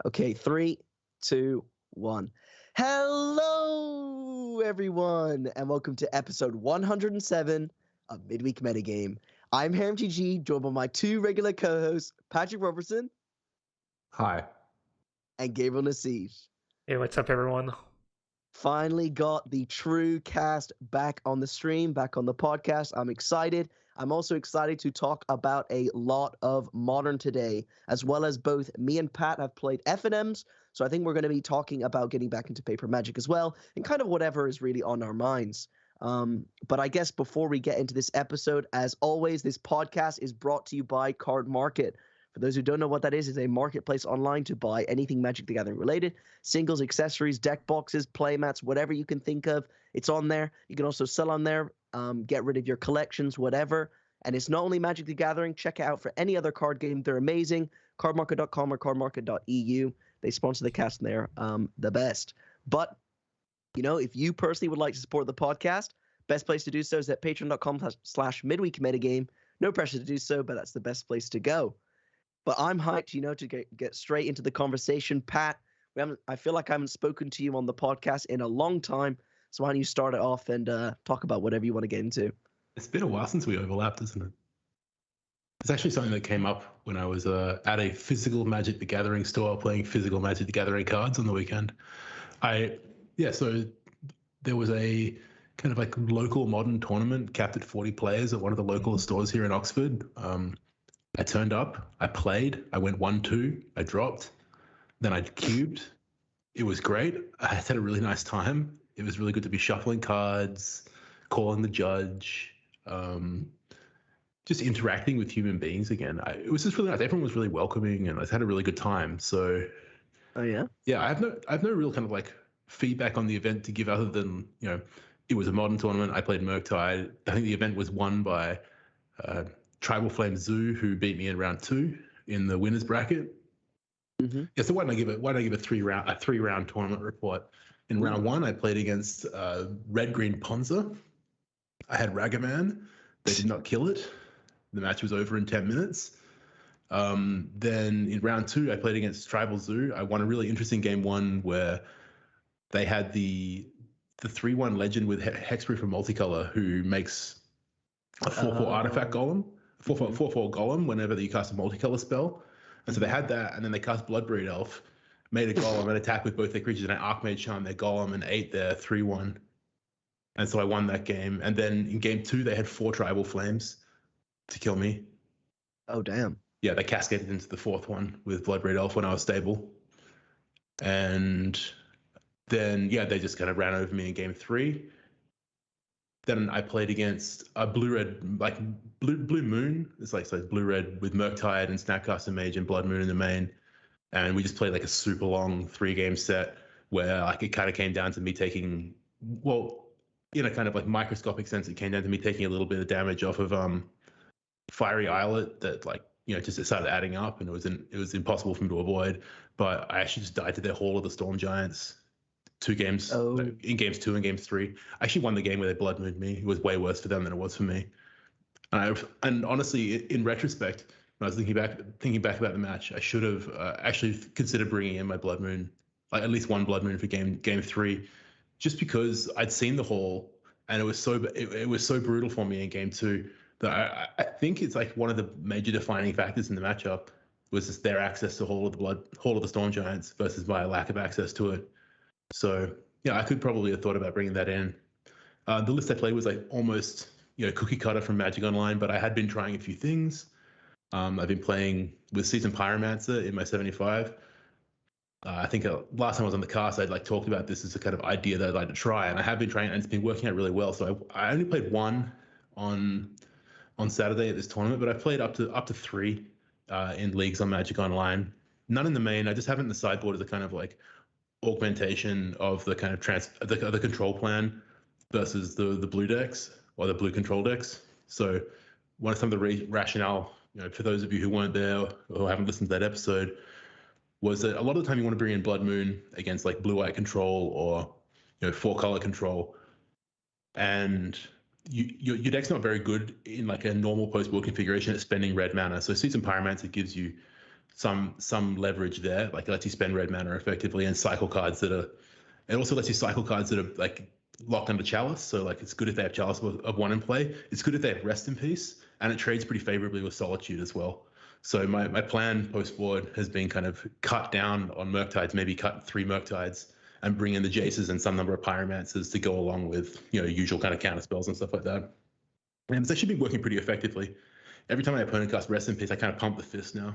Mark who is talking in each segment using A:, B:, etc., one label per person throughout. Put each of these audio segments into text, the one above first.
A: Okay, 3, 2, 1. Hello, everyone, and welcome to episode 107 of Midweek Metagame. I'm HarryMTG, joined by my two regular co-hosts, Patrick Robertson
B: Hi.
A: and Gabriel Nassif.
C: Hey, what's up, everyone?
A: Finally got the true cast back on the stream, back on the podcast. I'm excited. I'm also excited to talk about a lot of Modern today, as well as both me and Pat have played FNMs. So I think we're going to be talking about getting back into Paper Magic as well, and kind of whatever is really on our minds. But I guess before we get into this episode, as always, this podcast is brought to you by Card Market. For those who don't know what that is, it's a marketplace online to buy anything Magic the Gathering related. Singles, accessories, deck boxes, playmats, whatever you can think of, it's on there. You can also sell on there, get rid of your collections, whatever. And it's not only Magic the Gathering. Check it out for any other card game. They're amazing. Cardmarket.com or cardmarket.eu. They sponsor the cast and they're the best. But, you know, if you personally would like to support the podcast, best place to do so is at patreon.com/midweekmetagame. No pressure to do so, but that's the best place to go. But I'm hyped, you know, to get straight into the conversation. Pat, I feel like I haven't spoken to you on the podcast in a long time. So why don't you start it off and talk about whatever you want to get into?
B: It's been a while since we overlapped, isn't it? It's actually something that came up when I was at a physical Magic the Gathering store playing physical Magic the Gathering cards on the weekend. So there was a kind of like local modern tournament capped at 40 players at one of the local stores here in Oxford. I turned up, I played, I went 1-2, I dropped, then I cubed. It was great. I had a really nice time. It was really good to be shuffling cards, calling the judge, just interacting with human beings again. It was just really nice. Everyone was really welcoming, and I had a really good time. So,
A: oh yeah,
B: I have no real kind of like feedback on the event to give other than, you know, it was a modern tournament. I played Murktide. I think the event was won by Tribal Flame Zoo, who beat me in round 2 in the winners bracket.
A: Mm-hmm.
B: Yeah, so why don't I give a three round tournament report? In round 1, I played against Red Green Ponza. I had Ragaman. They did not kill it. The match was over in 10 minutes. Then in round 2, I played against Tribal Zoo. I won a really interesting game 1 where they had the 3/1 legend with Hexproof and Multicolor, who makes a 4/4 artifact golem, 4/4 golem whenever you cast a multicolor spell. And so they had that, and then they cast Bloodbreed Elf, made a golem and attack with both their creatures, and I Archmage Charm their golem and ate their 3/1. And so I won that game. And then in game 2, they had 4 Tribal Flames to kill me.
A: Oh, damn.
B: Yeah, they cascaded into the 4th one with Bloodbreed Elf when I was stable. And then, they just kind of ran over me in game 3. Then I played against a blue-red, like blue moon. It's like so blue-red with Murktide and Snapcaster Mage and Blood Moon in the main. And we just played like a super long 3-game set where like it kind of came down to me taking, well, in a kind of like microscopic sense, it came down to me taking a little bit of damage off of Fiery Islet that, like, you know, just it started adding up, and it was impossible for me to avoid. But I actually just died to their Hall of the Storm Giants. 2 games, in games 2 and games 3. I actually won the game where they blood mooned me. It was way worse for them than it was for me. And honestly, in retrospect, when I was thinking back about the match, I should have actually considered bringing in my blood moon, like at least one blood moon for game 3, just because I'd seen the Hall and it was so brutal for me in game 2 that I think it's like one of the major defining factors in the matchup was just their access to Hall of the Storm Giants versus my lack of access to it. So, yeah, I could probably have thought about bringing that in. The list I played was like almost, you know, cookie cutter from Magic Online, but I had been trying a few things. I've been playing with Seasoned Pyromancer in my 75. I think last time I was on the cast, I'd like talked about this as a kind of idea that I'd like to try, and I have been trying, and it's been working out really well. So I only played 1 on Saturday at this tournament, but I've played up to 3 in leagues on Magic Online. None in the main. I just have it in the sideboard as a kind of like augmentation of the kind of the control plan versus the blue decks or the blue control decks. So one of some of the rationale, you know, for those of you who weren't there or haven't listened to that episode, was that a lot of the time you want to bring in Blood Moon against like blue-white control or, you know, 4-color control, and your deck's not very good in like a normal post-board configuration at spending red mana. So Seasoned Pyromancer gives you some leverage there. Like it lets you spend red mana effectively and cycle cards that are. It also lets you cycle cards that are like locked under Chalice. So like it's good if they have Chalice of one in play. It's good if they have Rest in Peace, and it trades pretty favorably with Solitude as well. So my plan post board has been kind of cut down on Murktides, maybe cut 3 Murktides and bring in the Jaces and some number of Pyromancers to go along with, you know, usual kind of counter spells and stuff like that. And it's actually been working pretty effectively. Every time my opponent casts Rest in Peace, I kind of pump the fist now.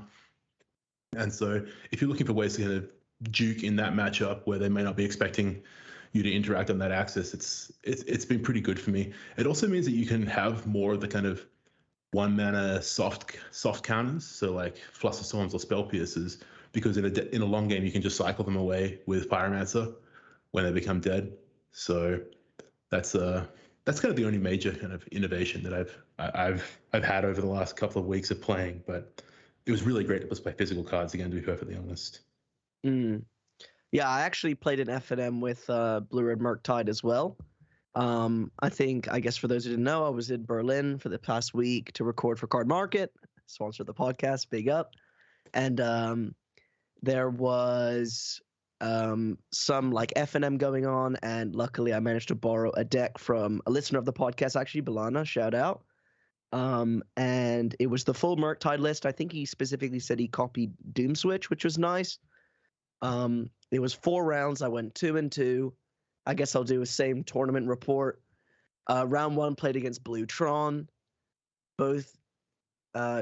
B: And so if you're looking for ways to kind of juke in that matchup where they may not be expecting you to interact on that axis, it's been pretty good for me. It also means that you can have more of the kind of 1 mana soft counters, so like Fluster Storms or Spell Piercers, because in a long game you can just cycle them away with Pyromancer when they become dead. So that's kind of the only major kind of innovation that I've had over the last couple of weeks of playing. But it was really great to play physical cards again, to be perfectly honest.
A: Yeah, I actually played an FNM with Blue Red Murktide as well. I guess for those who didn't know, I was in Berlin for the past week to record for Card Market, sponsor of the podcast, big up. And there was some like FNM going on, and luckily I managed to borrow a deck from a listener of the podcast, actually, Balana, shout out. And it was the full Murktide list. I think he specifically said he copied Doom Switch, which was nice. It was 4 rounds. I went 2-2. I guess I'll do a same tournament report. Round 1 played against Blue Tron. Both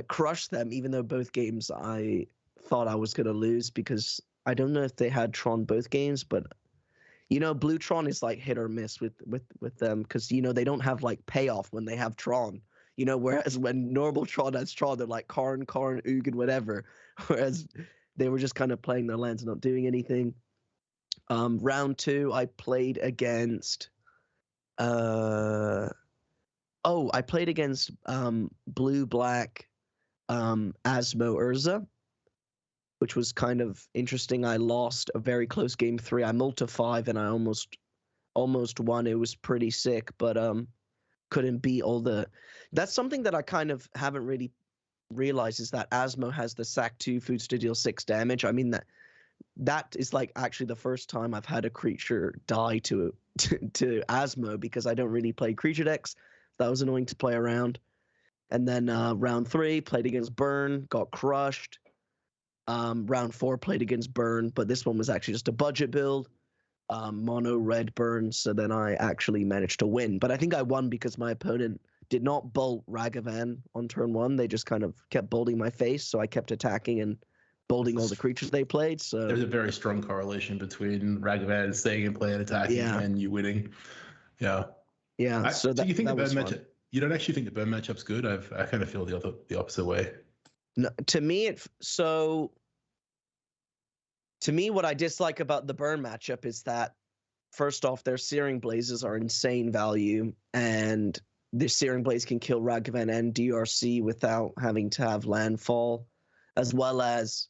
A: crushed them, even though both games I thought I was going to lose, because I don't know if they had Tron both games, but you know, Blue Tron is like hit or miss with them, because you know they don't have like payoff when they have Tron. You know, whereas when normal Tron has Tron, they're like Karn, Ugin, whatever. Whereas they were just kind of playing their lands and not doing anything. Round 2, I played against I played against blue-black Asmo Urza, which was kind of interesting. I lost a very close game 3. I mulled 5 and I almost won. It was pretty sick, but couldn't beat all the. That's something that I kind of haven't really realized, is that Asmo has the sack 2 foods to deal 6 damage. I mean that is like actually the first time I've had a creature die to Asmo, because I don't really play creature decks. That was annoying to play around. And then round 3 played against Burn, got crushed. Round 4 played against Burn, but this one was actually just a budget build. Mono red Burn, so then I actually managed to win. But I think I won because my opponent did not bolt Ragavan on turn 1. They just kind of kept bolting my face, so I kept attacking and bolting all the creatures they played. So
B: there's a very strong correlation between Ragavan staying in play and attacking and you winning. Yeah.
A: So
B: do you think the burn
A: matchup?
B: Fun. You don't actually think the burn matchup's good? I kind of feel the opposite way.
A: No, to me, what I dislike about the burn matchup is that, first off, their Searing Blazes are insane value, and the Searing Blaze can kill Ragavan and DRC without having to have landfall, as well as,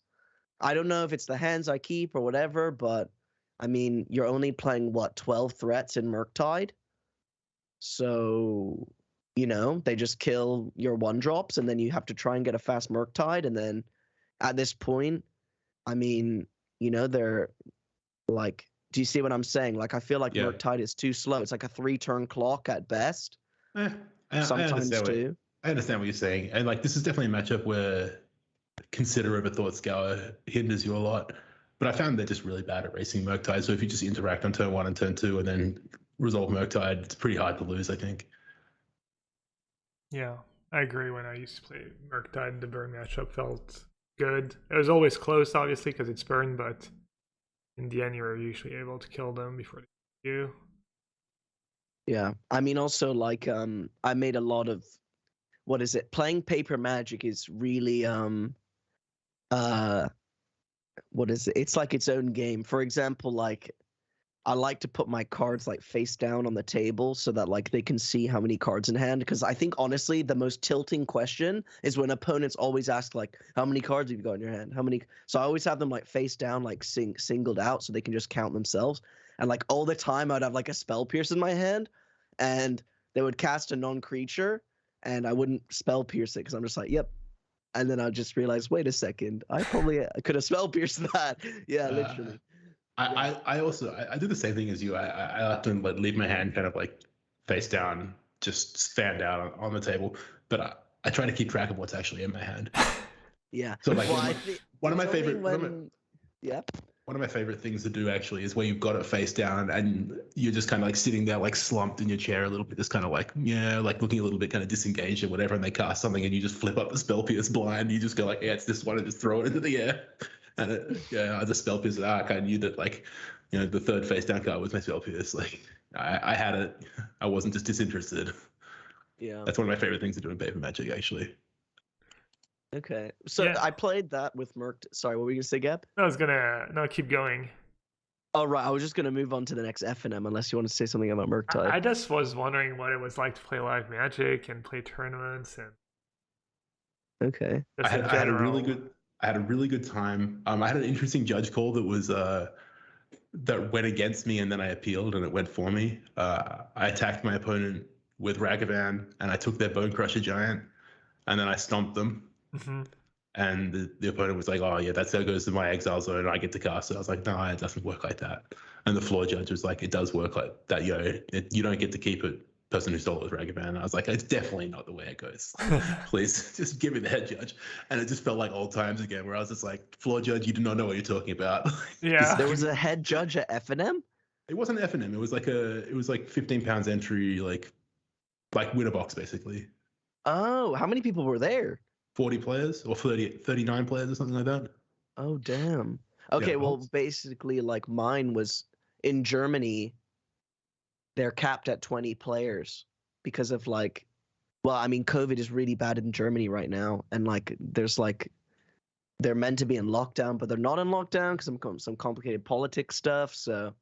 A: I don't know if it's the hands I keep or whatever, but I mean, you're only playing, 12 threats in Murktide? So, you know, they just kill your 1-drops, and then you have to try and get a fast Murktide, and then at this point, I mean, you know, they're like, do you see what I'm saying? Like, I feel like Murktide is too slow. It's like a 3-turn clock at best. Sometimes too.
B: I understand what you're saying. And like, this is definitely a matchup where Consider Overthought Scour hinders you a lot. But I found they're just really bad at racing Murktide. So if you just interact on turn 1 and turn 2 and then resolve Murktide, it's pretty hard to lose, I think.
C: Yeah, I agree. When I used to play Murktide, the burn matchup felt good. It was always close, obviously, because it's burn, but in the end, you're usually able to kill them before they do.
A: Yeah, I mean, also, like, I made a lot of, playing Paper Magic is really, it's like its own game. For example, like, I like to put my cards like face down on the table so that like they can see how many cards in hand. Because I think honestly the most tilting question is when opponents always ask like, how many cards have you got in your hand? How many? So I always have them like face down, like singled out, so they can just count themselves. And like all the time I'd have like a Spell Pierce in my hand, and they would cast a non-creature, and I wouldn't Spell Pierce it because I'm just like, yep, And then I just realized, wait a second, I probably could have spell pierced that. Yeah,
B: Uh,
A: literally.
B: I also I do the same thing as you. I like to like leave my hand kind of like face down, just fanned out on the table. But I try to keep track of what's actually in my hand.
A: Yeah.
B: So like
A: Well, I think
B: one of my
A: it's only
B: favorite
A: when, yeah.
B: one of my favorite things to do actually is where you've got it face down and you're just kind of like sitting there like slumped in your chair a little bit, just kind of like like looking a little bit kind of disengaged or whatever, and they cast something and you just flip up the spell pierce blind. You just go like, yeah, it's this one, and just throw it into the air. And I just spell pierce arc. I knew that like, the third face down card was my spell pierce. Like I had it. I wasn't just disinterested.
A: Yeah.
B: That's one of my favorite things to do in paper magic actually.
A: Okay. So
C: Yeah.
A: I played that with Merc. Sorry, what were you gonna say, Gab?
C: I was gonna keep going.
A: Oh, right. I was just gonna move on to the next FNM unless you want to say something about Murktide.
C: I just was wondering what it was like to play live Magic and play tournaments and.
A: Okay.
B: I had a really good time. I had an interesting judge call that was that went against me, and then I appealed, and it went for me. I attacked my opponent with Ragavan, and I took their Bone Crusher Giant, and then I stomped them.
C: Mm-hmm.
B: And the opponent was like, "Oh yeah, that's how it goes to my exile zone, and I get to cast it." I was like, "No, it doesn't work like that." And the floor judge was like, "It does work like that. You don't get to keep it." Person who stole it was Ragavan. And I was like, "It's definitely not the way it goes. Please, just give me the head judge." And it just felt like old times again, where I was just like, "Floor judge, you do not know what you're talking about."
C: Yeah.
A: There was a head judge at FNM?
B: It wasn't FNM. It was like 15 pounds entry, like winner box basically.
A: Oh, how many people were there?
B: 40 players or 39 players or something like that.
A: Oh, damn. Okay,
B: Yeah,
A: well, basically, like mine was in Germany. They're capped at 20 players because of like, well, I mean, COVID is really bad in Germany right now, and like, there's like, they're meant to be in lockdown, but they're not in lockdown because some complicated politics stuff. So,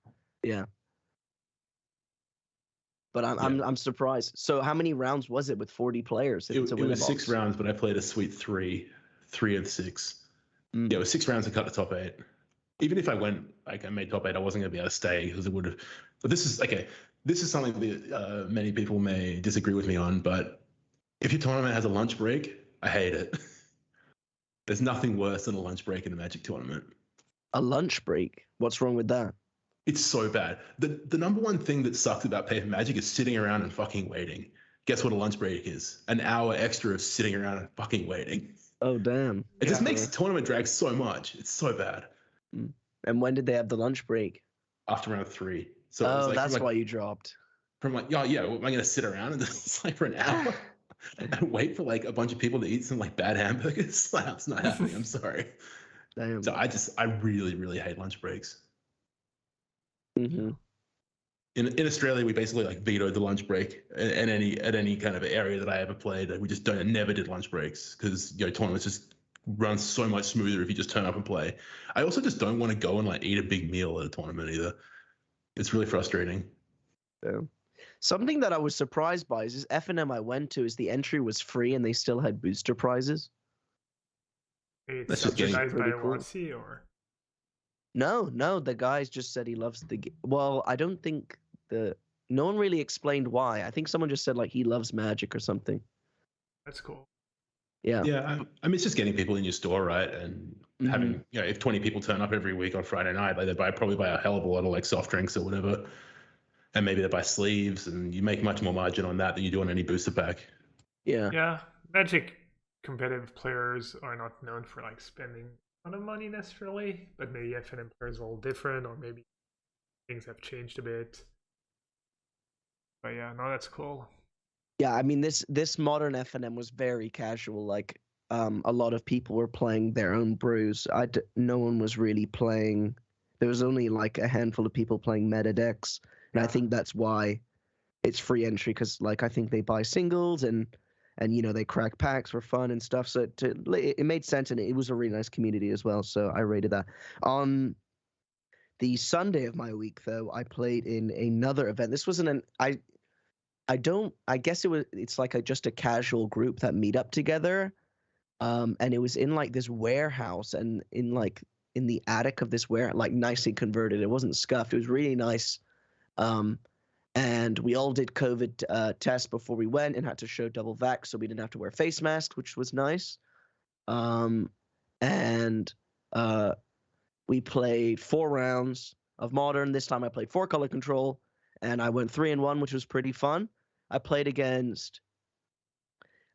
A: yeah. But I'm surprised. So how many rounds was it with 40 players?
B: It was 6 rounds, but I played a sweet three of 6.
A: Mm.
B: Yeah, it was 6 rounds to cut the top 8. Even if I went like I made top 8, I wasn't gonna be able to stay because it would have. But this is okay. This is something that many people may disagree with me on. But if your tournament has a lunch break, I hate it. There's nothing worse than a lunch break in a Magic tournament.
A: A lunch break? What's wrong with that?
B: It's so bad. The number one thing that sucks about paper Magic is sitting around and fucking waiting. Guess what a lunch break is? An hour extra of sitting around and fucking waiting.
A: Oh, damn.
B: It just makes the tournament drag so much. It's so bad.
A: And when did they have the lunch break?
B: After round 3. So
A: that's why you dropped.
B: From like, am I going to sit around and just like for an hour and wait for like a bunch of people to eat some like bad hamburgers? That's not happening. I'm sorry.
A: Damn.
B: So I really, really hate lunch breaks.
A: Mm-hmm.
B: In Australia, we basically like vetoed the lunch break at any kind of area that I ever played. We just never did lunch breaks because tournaments just run so much smoother if you just turn up and play. I also just don't want to go and like eat a big meal at a tournament either. It's really frustrating.
A: Yeah. Something that I was surprised by is this FNM I went to is the entry was free and they still had booster prizes.
C: It's subsidized by WotC or?
A: No, the guy just said he loves the game. Well, I don't think no one really explained why. I think someone just said like he loves Magic or something.
C: That's cool.
A: Yeah.
B: Yeah, I mean, it's just getting people in your store, right? And having, if 20 people turn up every week on Friday night, like they probably buy a hell of a lot of like soft drinks or whatever. And maybe they buy sleeves, and you make much more margin on that than you do on any booster pack.
A: Yeah.
C: Yeah, Magic competitive players are not known for like spending a ton of money necessarily, but maybe FNM players are all different, or maybe things have changed a bit. But yeah, no, that's cool.
A: Yeah, I mean this modern FNM was very casual. Like a lot of people were playing their own brews. No one was really playing. There was only like a handful of people playing meta decks, and I think that's why it's free entry because like I think they buy singles and they crack packs for fun and stuff. So it made sense, and it was a really nice community as well. So I rated that. On the Sunday of my week, though, I played in another event. This wasn't I guess it's like just a casual group that meet up together. And it was in like this warehouse and in the attic of this warehouse, like nicely converted. It wasn't scuffed. It was really nice. And we all did COVID tests before we went and had to show double vax, so we didn't have to wear face masks, which was nice. And we played 4 rounds of Modern. This time I played 4 color control, and I went 3-1, which was pretty fun. I played against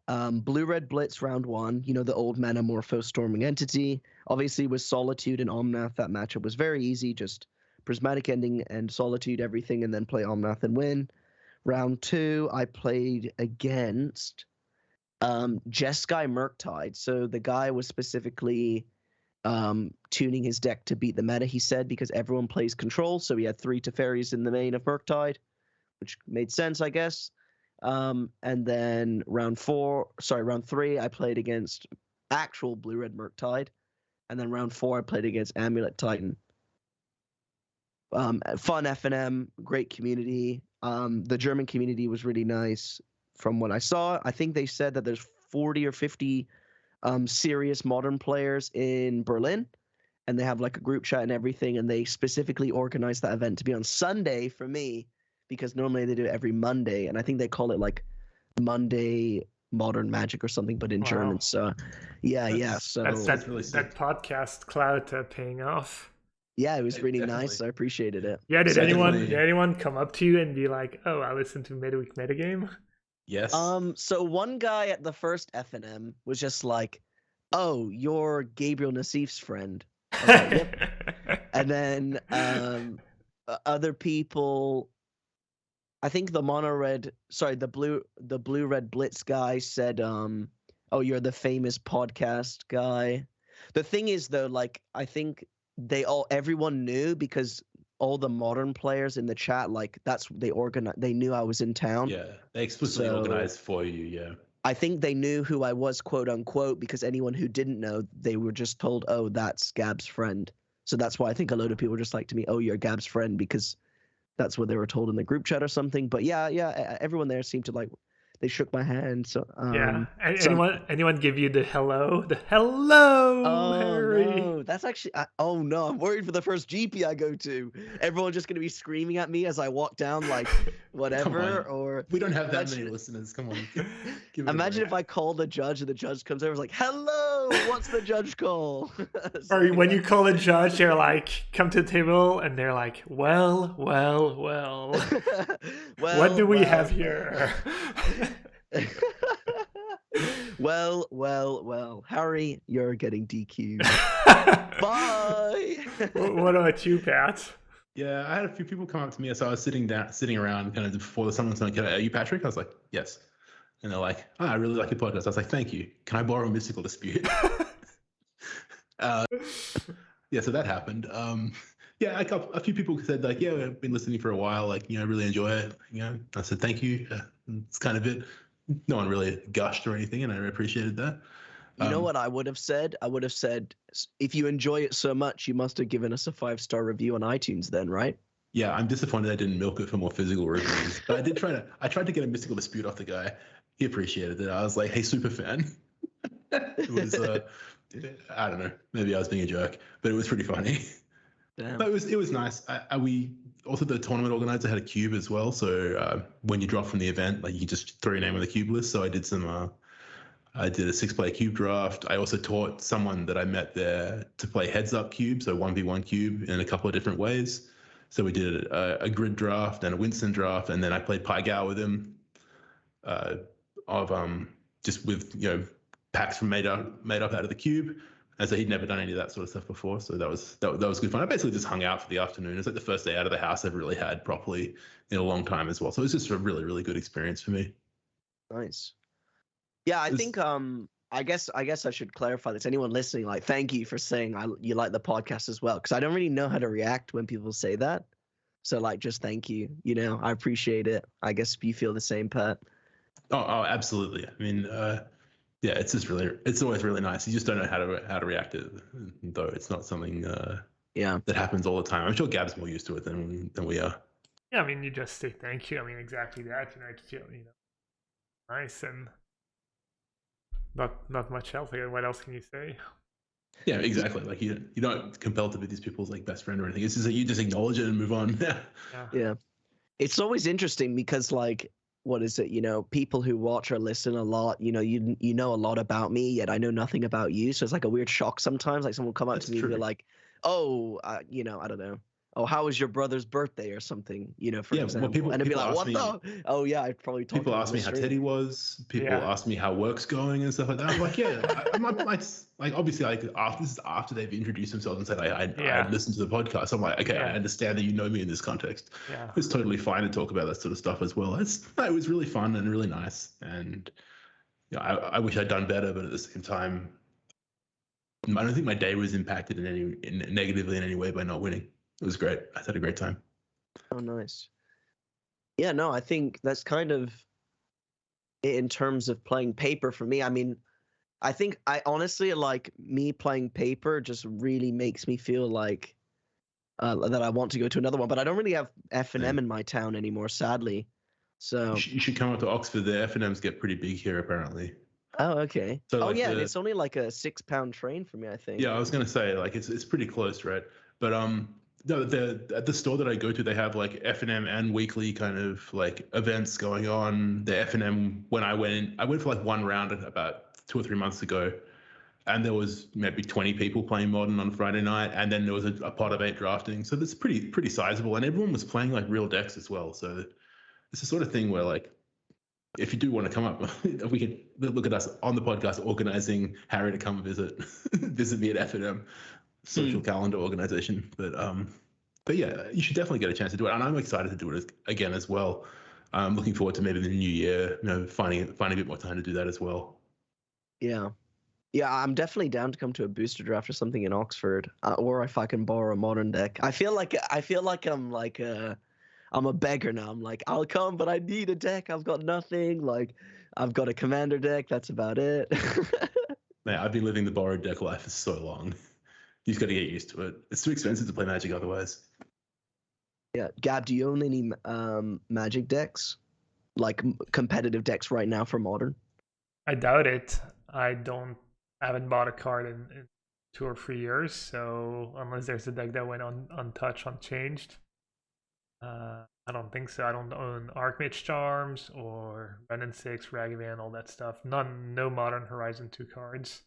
A: Blue Red Blitz round 1, the old mana Morpho Storming Entity. Obviously, with Solitude and Omnath, that matchup was very easy. Just Prismatic Ending and Solitude everything, and then play Omnath and win. Round 2, I played against Jeskai Murktide. So the guy was specifically tuning his deck to beat the meta, he said, because everyone plays control. So he had 3 Teferis in the main of Murktide, which made sense, I guess. And then round 3, I played against actual Blue-Red Murktide. And then round 4, I played against Amulet Titan. Fun FNM, great community. The German community was really nice from what I saw. I think they said that there's 40 or 50 serious Modern players in Berlin, and they have like a group chat and everything, and they specifically organized that event to be on Sunday for me, because normally they do it every Monday, and I think they call it like Monday Modern Magic or something, but in German. So so
C: that's
B: really
C: that podcast clout paying off.
A: Yeah, it was really
B: Definitely.
A: nice. I appreciated it.
C: Yeah, did
B: Definitely.
C: anyone come up to you and be like, "Oh, I listened to Midweek Metagame"?
B: Yes.
A: So one guy at the first FNM was just like, "Oh, you're Gabriel Nassif's friend." I was like, "Yep." And then other people, I think the blue red blitz guy said, "Oh, you're the famous podcast guy." The thing is, though, like, I think everyone knew, because all the Modern players in the chat, like, they knew I was in town.
B: Yeah, they explicitly organized for you. Yeah.
A: I think they knew who I was, quote unquote, because anyone who didn't know, they were just told, "Oh, that's Gab's friend." So that's why I think a load of people were just like to me, "Oh, you're Gab's friend," because that's what they were told in the group chat or something. But yeah, everyone there seemed to like, they shook my hand. So
C: yeah. Anyone give you the hello? The hello,
A: Oh
C: Harry.
A: no, that's actually. Oh no, I'm worried for the first GP I go to. Everyone's just gonna be screaming at me as I walk down, like whatever. Or
B: we don't have that many listeners. Come on.
A: Imagine if I call the judge and the judge comes over, like, "Hello, what's the judge call?"
C: Or when you call a judge, they're like, "Come to the table," and they're like, well. What do we have here?
A: Well, Harry, you're getting DQ'd. Bye.
C: What about you, Pat?
B: Yeah, I had a few people come up to me. So I was sitting around kind of before someone's like, "Are you Patrick?" I was like, "Yes." And they're like, "Oh, I really like your podcast." I was like, "Thank you. Can I borrow a Mystical Dispute?" Yeah, so that happened. Yeah, a few people said like, "Yeah, I've been listening for a while. Like, I really enjoy it." I said, "Thank you." It's kind of it. No one really gushed or anything, and I appreciated that.
A: You know what I would have said? I would have said, if you enjoy it so much, you must have given us a 5-star review on iTunes then, right?
B: Yeah, I'm disappointed I didn't milk it for more physical reviews. But I tried to get a Mystical Dispute off the guy. He appreciated it. I was like, "Hey, super fan." It was, I don't know, maybe I was being a jerk, but it was pretty funny.
A: Damn.
B: But it was nice. We also, the tournament organizer had a cube as well. So when you drop from the event, like, you just throw your name on the cube list. So I did I did a 6-player cube draft. I also taught someone that I met there to play heads up cube, so 1v1 cube in a couple of different ways. So we did a grid draft and a Winston draft, and then I played Pai Gao with him, just with packs made up out of the cube. And so he'd never done any of that sort of stuff before, so that was good fun. I basically just hung out for the afternoon. It's like the first day out of the house I've really had properly in a long time as well. So it was just a really, really good experience for me.
A: Nice. Yeah, I think I guess I should clarify this. Anyone listening, like, thank you for saying you like the podcast as well, because I don't really know how to react when people say that. So, like, just thank you. I appreciate it. I guess you feel the same, Pat.
B: Oh, absolutely. I mean, yeah, it's always really nice. You just don't know how to react to it, though. It's not something that happens all the time. I'm sure Gab's more used to it than we are.
C: Yeah, I mean, you just say thank you. I mean, exactly that. To feel nice and not much else. Like, what else can you say?
B: Yeah, exactly. Like, you're not compelled to be these people's like best friend or anything. It's just that you just acknowledge it and move on.
A: Yeah. It's always interesting because, like, what is it? People who watch or listen a lot. You know a lot about me, yet I know nothing about you. So it's like a weird shock sometimes. Like someone will come up
B: That's
A: to me and be
B: true.
A: like, "Oh, I don't know. Oh, how was your brother's birthday or something?" For
B: Yeah, well,
A: example, and it'd be
B: people
A: like,
B: ask
A: "What
B: me.
A: the? Oh yeah, I'd probably talk
B: People
A: to him
B: ask
A: on
B: me
A: the
B: how
A: stream."
B: Teddy was. People
C: Yeah.
B: ask me how work's going and stuff like that. I'm like, yeah, like obviously, like after this is after they've introduced themselves and said I
C: Yeah.
B: listened to the podcast. I'm like, okay, I
C: Yeah.
B: understand that you know me in this context.
C: Yeah.
B: It's totally fine to talk about that sort of stuff as well. It was really fun and really nice, and I wish I'd done better, but at the same time, I don't think my day was impacted negatively in any way by not winning. It was great. I had a great time.
A: Oh, nice. Yeah, no, I think that's kind of it in terms of playing paper for me. I mean, I think I honestly like me playing paper just really makes me feel like that I want to go to another one, but I don't really have FNM
B: And
A: in my town anymore, sadly. So,
B: you should come up to Oxford. The FNMs get pretty big here, apparently.
A: oh, okay.
B: So
A: Oh,
B: like
A: yeah, and it's only like a 6 pound train for me, I think.
B: yeah, I was gonna say like it's pretty close, right? But no, at the store that I go to, they have like FNM and weekly kind of like events going on. The FNM when I went for like one round about 2 or 3 months ago, and there was maybe 20 people playing Modern on Friday night, and then there was a pot of 8 drafting. So that's pretty sizable, and everyone was playing like real decks as well. So it's the sort of thing where like if you do want to come up, we could look at us on the podcast organizing Harry to come visit me at FNM social calendar organization. But yeah, you should definitely get a chance to do it, and I'm excited to do it again as well. I'm looking forward to maybe the new year, finding a bit more time to do that as well.
A: Yeah. Yeah, I'm definitely down to come to a booster draft or something in Oxford, or if I can borrow a modern deck. I feel like I'm a beggar now. I'm like, I'll come, but I need a deck. I've got nothing. Like, I've got a commander deck. That's about it.
B: Man, I've been living the borrowed deck life for so long. You just got to get used to it. It's too expensive to play Magic otherwise.
A: Yeah, Gab, do you own any Magic decks, like competitive decks right now for Modern?
C: I doubt it. I haven't bought a card in 2 or 3 years, so unless there's a deck that went untouched, unchanged, I don't think so. I don't own Archmage Charms or Ren and Six, Ragavan, all that stuff. No Modern Horizon 2 cards.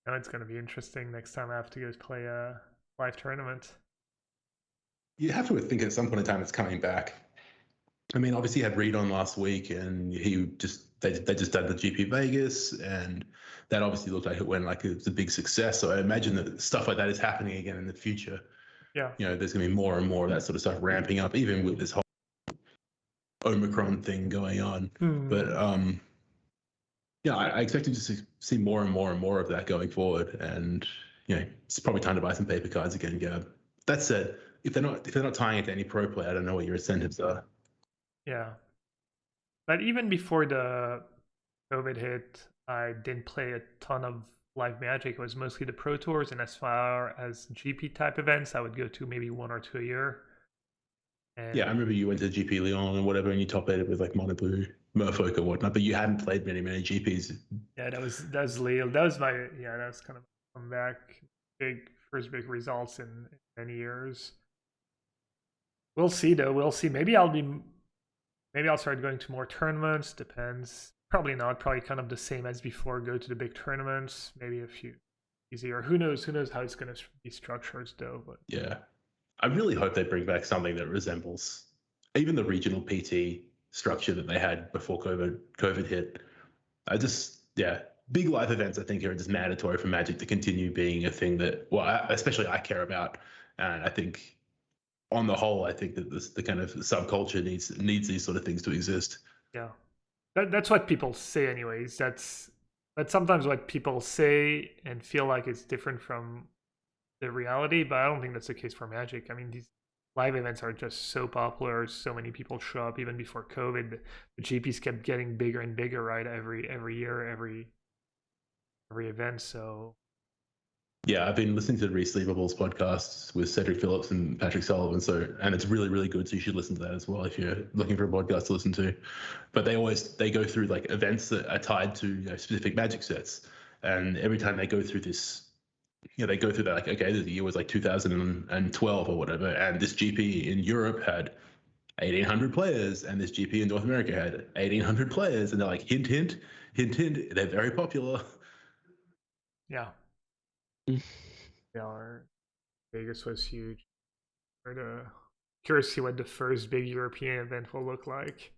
C: Now it's going to be interesting next time I have to go play a live tournament.
B: You have to think at some point in time it's coming back. I mean, obviously, you had Reed on last week, and they just did the GP Vegas, and that obviously looked like it went like it was a big success. So I imagine that stuff like that is happening again in the future.
C: Yeah.
B: There's going to be more and more of that sort of stuff ramping up, even with this whole Omicron thing going on. But I expect to just see more and more and more of that going forward, and it's probably time to buy some paper cards again, Gab. That said, if they're not tying it to any pro play, I don't know what your incentives are.
C: Yeah. But even before the COVID hit, I didn't play a ton of live Magic. It was mostly the Pro Tours, and as far as GP type events, I would go to maybe 1 or 2 a year. And
B: Yeah, I remember you went to GP Lyon and whatever, and you top 8 with like Mono Blue, Merfolk, or whatnot, but you hadn't played many GPs.
C: yeah, that was Lille. That was that was kind of a comeback. First big results in many years. We'll see though. We'll see. Maybe I'll start going to more tournaments. Depends. Probably not. Probably kind of the same as before. Go to the big tournaments. Maybe a few easier. Who knows? Who knows how it's going to be structured though? But
B: Yeah, I really hope they bring back something that resembles even the regional PT structure that they had before COVID hit. Big live events I think are just mandatory for Magic to continue being a thing that, especially I care about, and I think on the whole, I think that the kind of subculture needs these sort of things to exist.
C: yeah, that's what people say, anyways. That's sometimes what people say and feel like it's different from the reality, but I don't think that's the case for Magic. I mean, these live events are just so popular. So many people show up. Even before COVID, the GPs kept getting bigger and bigger, right? Every year, every event. So
B: Yeah, I've been listening to the Resleevables podcasts with Cedric Phillips and Patrick Sullivan. And it's really, really good. So you should listen to that as well if you're looking for a podcast to listen to. But they go through like events that are tied to specific Magic sets, and every time they go through this, they go through that like, okay, the year was like 2012 or whatever, and this GP in Europe had 1,800 players, and this GP in North America had 1,800 players, and they're like, hint, hint, hint, hint, they're very popular.
C: Yeah. They are. Vegas was huge. Curious to see what the first big European event will look like.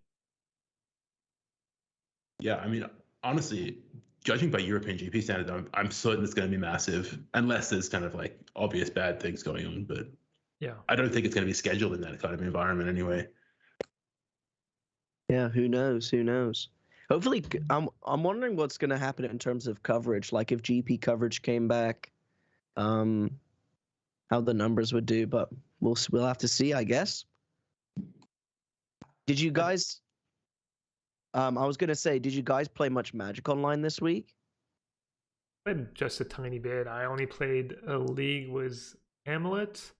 B: Yeah, I mean, honestly, judging by European GP standard, I'm certain it's going to be massive, unless there's kind of like obvious bad things going on. But
C: yeah,
B: I don't think it's going to be scheduled in that kind of environment anyway.
A: Yeah, who knows? Who knows? Hopefully, I'm wondering what's going to happen in terms of coverage. Like if GP coverage came back, how the numbers would do. But we'll have to see, I guess. Did you guys? I was going to say, did you guys play much Magic Online this week?
C: played just a tiny bit. I only played a league with Amulet,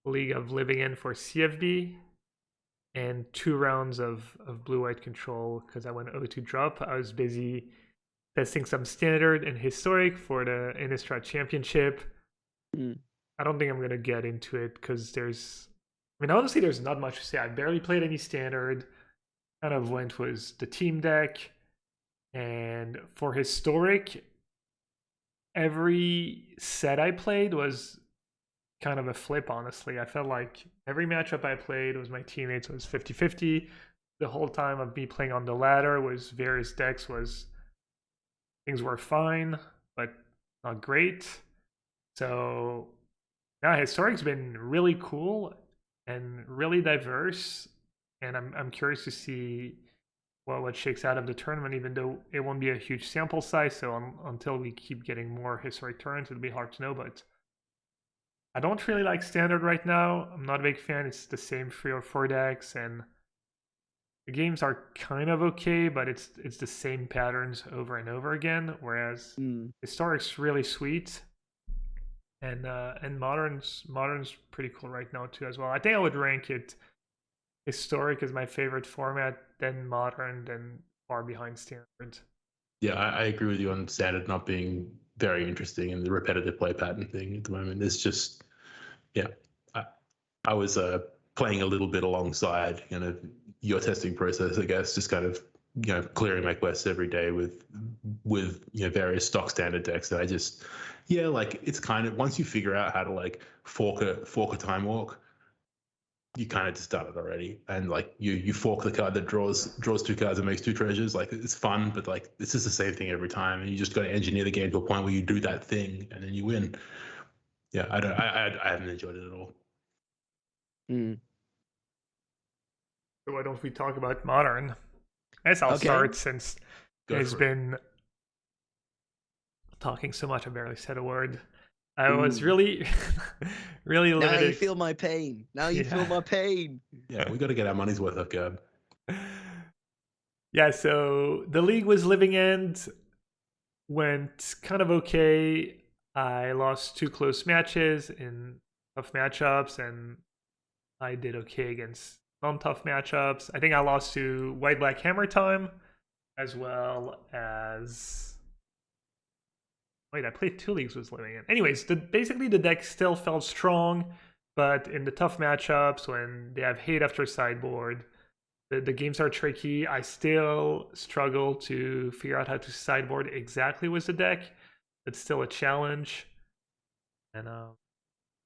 C: a league of Living In for CFB, and 2 rounds of blue-white control because I went O2 drop. I was busy testing some standard and historic for the Innistrad Championship. I don't think I'm going to get into it because honestly, there's not much to say. I barely played any standard. Kind of went was the team deck. And for historic, every set I played was kind of a flip, honestly. I felt like every matchup I played was my teammates was 50-50. The whole time of me playing on the ladder was various decks things were fine, but not great. So yeah, historic's been really cool and really diverse. And I'm curious to see what shakes out of the tournament, even though it won't be a huge sample size. So until we keep getting more historic tournaments, it'll be hard to know. But I don't really like standard right now. I'm not a big fan. It's the same 3 or 4 decks, and the games are kind of okay, but it's the same patterns over and over again. Whereas historic's really sweet, and modern's pretty cool right now too as well. I think I would rank it historic is my favorite format, then modern, then far behind standard.
B: Yeah, I agree with you on standard not being very interesting and the repetitive play pattern thing at the moment. It's just, yeah, I was playing a little bit alongside kind of your testing process, I guess, just kind of clearing my quests every day with various stock standard decks that I just like it's kind of once you figure out how to like fork a time walk, you kind of just done it already, and like you fork the card that draws 2 cards and makes 2 treasures. Like it's fun, but like it's just the same thing every time, and you just got to engineer the game to a point where you do that thing and then you win. Yeah, I haven't enjoyed it at all.
C: So why don't we talk about modern? I guess I'll start since it's been talking so much. I barely said a word. I was really, really limited.
A: Now you feel my pain. Feel my pain.
B: Yeah, we got to get our money's worth of Gab.
C: Yeah, so the league was Living End, went kind of okay. I lost 2 close matches in tough matchups, and I did okay against non-tough matchups. I think I lost to White-Black Hammer Time, as well as... Wait, I played 2 leagues with Living In. Anyways, basically the deck still felt strong, but in the tough matchups, when they have hate after sideboard, the games are tricky. I still struggle to figure out how to sideboard exactly with the deck. It's still a challenge. And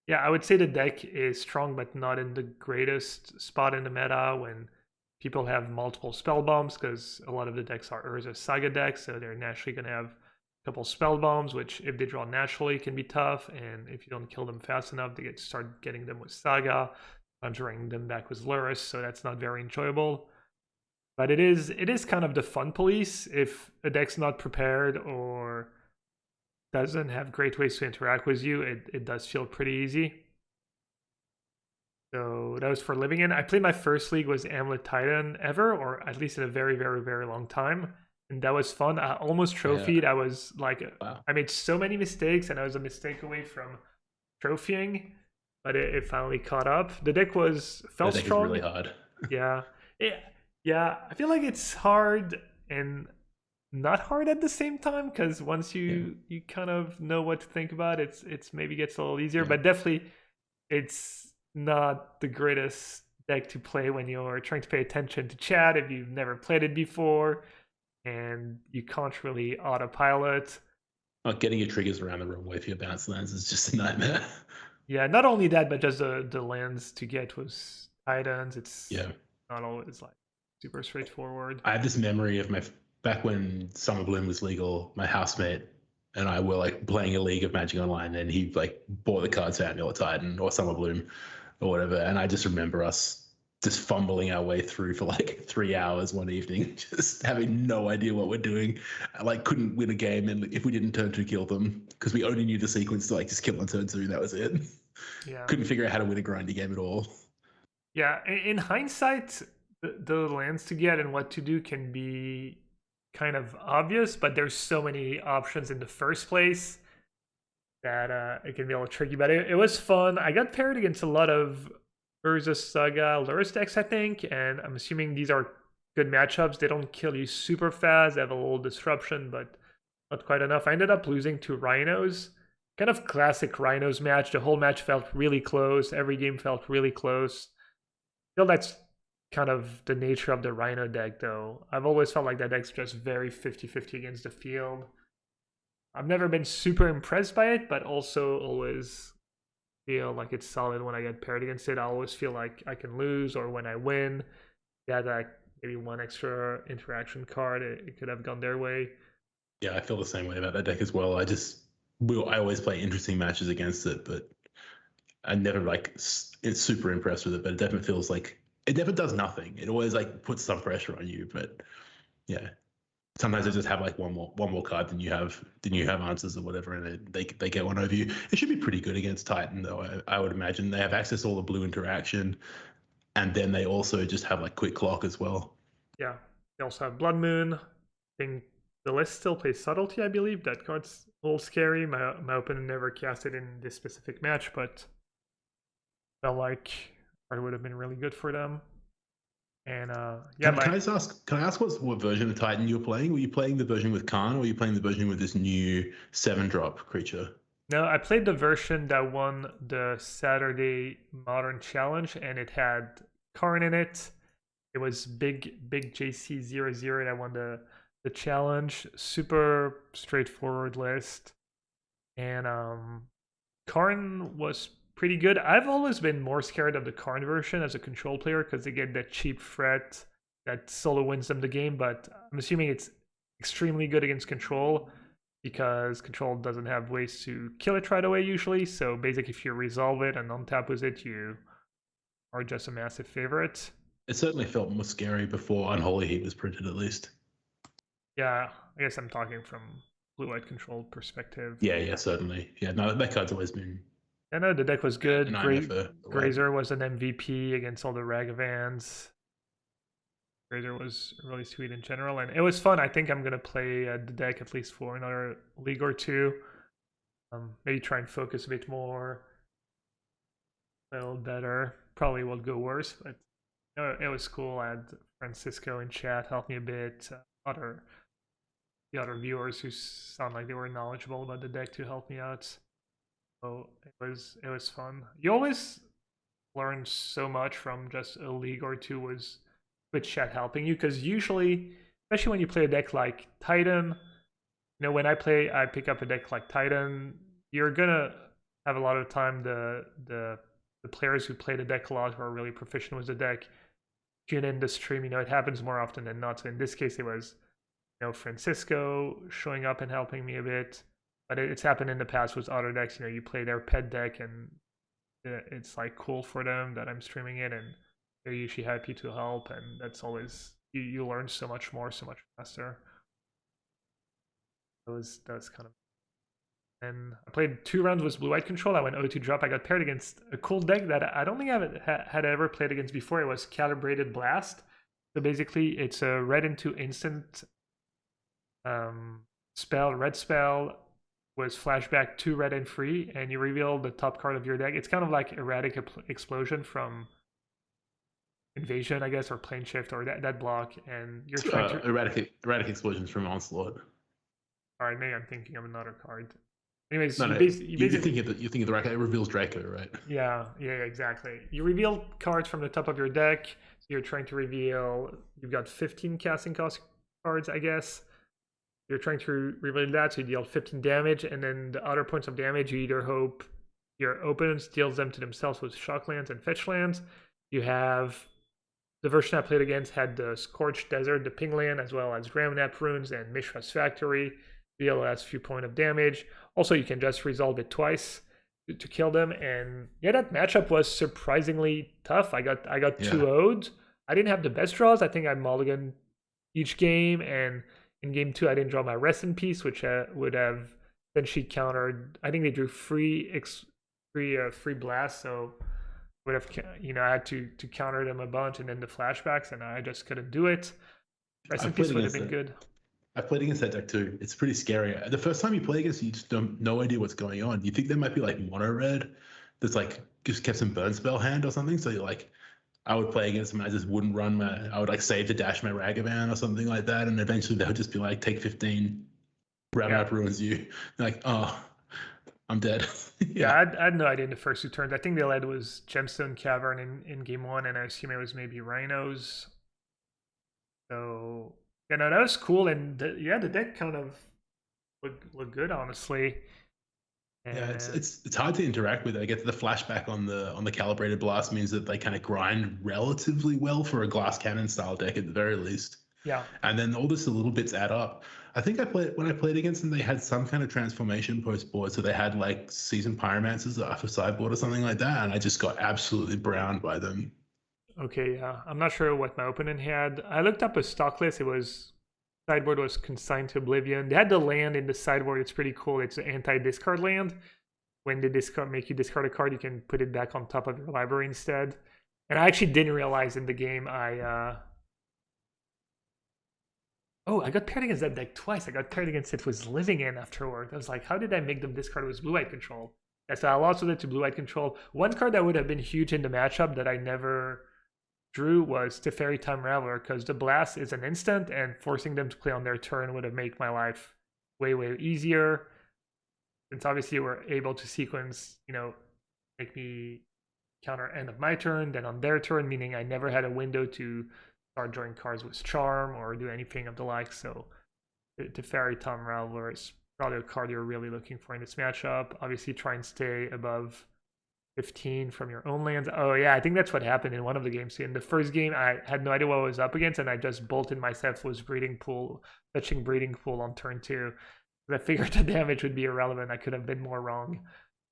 C: yeah, I would say the deck is strong, but not in the greatest spot in the meta when people have multiple spell bombs, because a lot of the decks are Urza Saga decks, so they're naturally going to have couple spell bombs, which if they draw naturally can be tough, and if you don't kill them fast enough, they start getting them with Saga, conjuring them back with Lurrus, so that's not very enjoyable. But it is kind of the fun police. If a deck's not prepared or doesn't have great ways to interact with you, it does feel pretty easy. So that was for Living In. I played my first league was Amulet Titan ever, or at least in a very, very, very long time. And that was fun. I almost trophied. Yeah. I was like, wow. I made so many mistakes, and I was a mistake away from trophying, but it finally caught up. The deck felt strong.
B: Is really hard.
C: Yeah. I feel like it's hard and not hard at the same time, because once you kind of know what to think about, it's maybe gets a little easier. But definitely, it's not the greatest deck to play when you're trying to pay attention to chat if you've never played it before, and you can't really autopilot.
B: Getting your triggers around the wrong way for your bounce lands is just a nightmare.
C: Yeah, not only that, but just the lands to get with Titans. It's
B: Yeah.
C: not always like super straightforward.
B: I have this memory of back when Summer Bloom was legal, my housemate and I were like playing a league of Magic Online, and he like bought the cards for Amulet Titan or Summer Bloom or whatever. And I just remember us just fumbling our way through for like 3 hours one evening, just having no idea what we're doing. I like couldn't win a game, and if we didn't turn 2 kill them, because we only knew the sequence to like just kill on turn 2, that was it.
C: Yeah.
B: Couldn't figure out how to win a grindy game at all.
C: Yeah, in hindsight, the lands to get and what to do can be kind of obvious, but there's so many options in the first place that it can be a little tricky. But it was fun. I got paired against a lot of Urza Saga Lurrus decks, I think, and I'm assuming these are good matchups. They don't kill you super fast. They have a little disruption, but not quite enough. I ended up losing to Rhinos. Kind of classic Rhinos match. The whole match felt really close. Every game felt really close. I feel that's kind of the nature of the Rhino deck, though. I've always felt like that deck's just very 50-50 against the field. I've never been super impressed by it, but also always feel like it's solid when I get paired against it. I always feel like I can lose, or when I win, yeah, like maybe one extra interaction card, it could have gone their way.
B: Yeah, I feel the same way about that deck as well. I always play interesting matches against it, but I never like it's super impressed with it. But it definitely feels like it never does nothing. It always like puts some pressure on you. But yeah, sometimes they just have like one more card than you have answers or whatever, and they get one over you. It should be pretty good against Titan, though. I would imagine they have access to all the blue interaction, and then they also just have like quick clock as well.
C: Yeah, they also have Blood Moon. I think the list still plays Subtlety, I believe. That card's a little scary. My opponent never cast it in this specific match, but felt like it would have been really good for them. And yeah,
B: can I ask what version of Titan you're playing? Were you playing the version with Khan, or were you playing the version with this new 7-drop creature?
C: No, I played the version that won the Saturday Modern Challenge, and it had Karn in it. It was big JC00 that won the challenge. Super straightforward list, and Karn was pretty good. I've always been more scared of the Karn version as a control player because they get that cheap threat that solo wins them the game, but I'm assuming it's extremely good against control because control doesn't have ways to kill it right away usually. So basically, if you resolve it and untap with it, you are just a massive favorite.
B: It certainly felt more scary before Unholy Heat was printed, at least.
C: Yeah, I guess I'm talking from blue-white control perspective.
B: Yeah, certainly. Yeah, no, that card's always been.
C: I know the deck was good. Grazer was an MVP against all the Ragavans. Grazer was really sweet in general, and it was fun. I think I'm gonna play the deck at least for another league or two. Maybe try and focus a bit more, a little better. Probably will go worse, but it was cool. I had Francisco in chat help me a bit. The other viewers who sound like they were knowledgeable about the deck to help me out. So it was fun. You always learn so much from just a league or two with chat helping you, because usually, especially when you play a deck like Titan, when I pick up a deck like Titan, you're gonna have a lot of time the players who play the deck a lot, who are really proficient with the deck, tune in the stream. It happens more often than not. So in this case, it was Francisco showing up and helping me a bit. But it's happened in the past with other decks. You play their pet deck, and it's like cool for them that I'm streaming it, and they're usually happy to help. And that's always you learn so much more, so much faster. That was kind of. And I played 2 rounds with blue-white control. I went 0-2 drop. I got paired against a cool deck that I don't think I had ever played against before. It was Calibrated Blast. So basically, it's a red into instant spell. Red spell was flashback 2 red and free, and you reveal the top card of your deck. It's kind of like Erratic Explosion from Invasion, I guess, or Plane Shift, or that block. And you're trying to
B: Erratic Explosions from Onslaught.
C: All right, maybe I'm thinking of another card. Anyways,
B: No,
C: you
B: no,
C: basically
B: you're thinking of the right. It reveals Draco, right?
C: yeah, exactly. You reveal cards from the top of your deck. So you're trying to reveal. You've got 15 casting cost cards, I guess. You're trying to reveal that, so you deal 15 damage, and then the other points of damage, you either hope your opponent deals them to themselves with shock lands and fetch lands. You have the version I played against had the Scorched Desert, the Ping Land, as well as Ramnap Runes and Mishra's Factory. Deal as few points of damage. Also, you can just resolve it twice to kill them. And yeah, that matchup was surprisingly tough. I got 2-0'd. I didn't have the best draws. I think I mulliganed each game, and in game 2 I didn't draw my Rest in Peace, which would have then she countered. I think they drew free blast, so would have I had to counter them a bunch, and then the flashbacks, and I just couldn't do it. Rest in Peace would have been good.
B: I've played against that deck too. It's pretty scary. The first time you play against it, you just don't no idea what's going on. You think there might be like mono red that's like just kept some burn spell hand or something. So you're like, I would play against them and I just wouldn't run I would like save to dash my Ragavan or something like that, and eventually they would just be like, take 15, Ragnarok ruins you. You're like, oh, I'm dead.
C: Yeah, I had no idea in the first 2 turns. I think they led was Gemstone Cavern in game 1, and I assume it was maybe Rhinos. So yeah, no, that was cool, and the deck kind of looked good, honestly.
B: And yeah, it's hard to interact with it. I guess the flashback on the calibrated blast means that they kind of grind relatively well for a glass cannon style deck at the very least.
C: Yeah.
B: And then all this little bits add up. I think when I played against them, they had some kind of transformation post board, so they had like Seasoned Pyromancers off a sideboard or something like that, and I just got absolutely browned by them.
C: Okay, yeah. I'm not sure what my opponent had. I looked up a stock list. It was sideboard was Consigned to Oblivion. They had the land in the sideboard. It's pretty cool. It's an anti-discard land. When they make you discard a card, you can put it back on top of your library instead. And I actually didn't realize in the game I got paired against that deck twice. I got paired against it was Living In afterward. I was like, how did I make them discard? It was Blue-White Control. Yeah, so I lost with it to Blue-White Control. One card that would have been huge in the matchup that I never drew was Teferi Time Raveler, because the blast is an instant, and forcing them to play on their turn would have made my life way easier. Since obviously we're able to sequence, make me counter end of my turn, then on their turn, meaning I never had a window to start drawing cards with Charm or do anything of the like. So Teferi Time Raveler is probably a card you're really looking for in this matchup. Obviously try and stay above 15 from your own lands. Oh yeah, I think that's what happened in one of the games. In the first game, I had no idea what I was up against, and I just bolted myself with fetching Breeding Pool on turn 2. I figured the damage would be irrelevant. I could have been more wrong.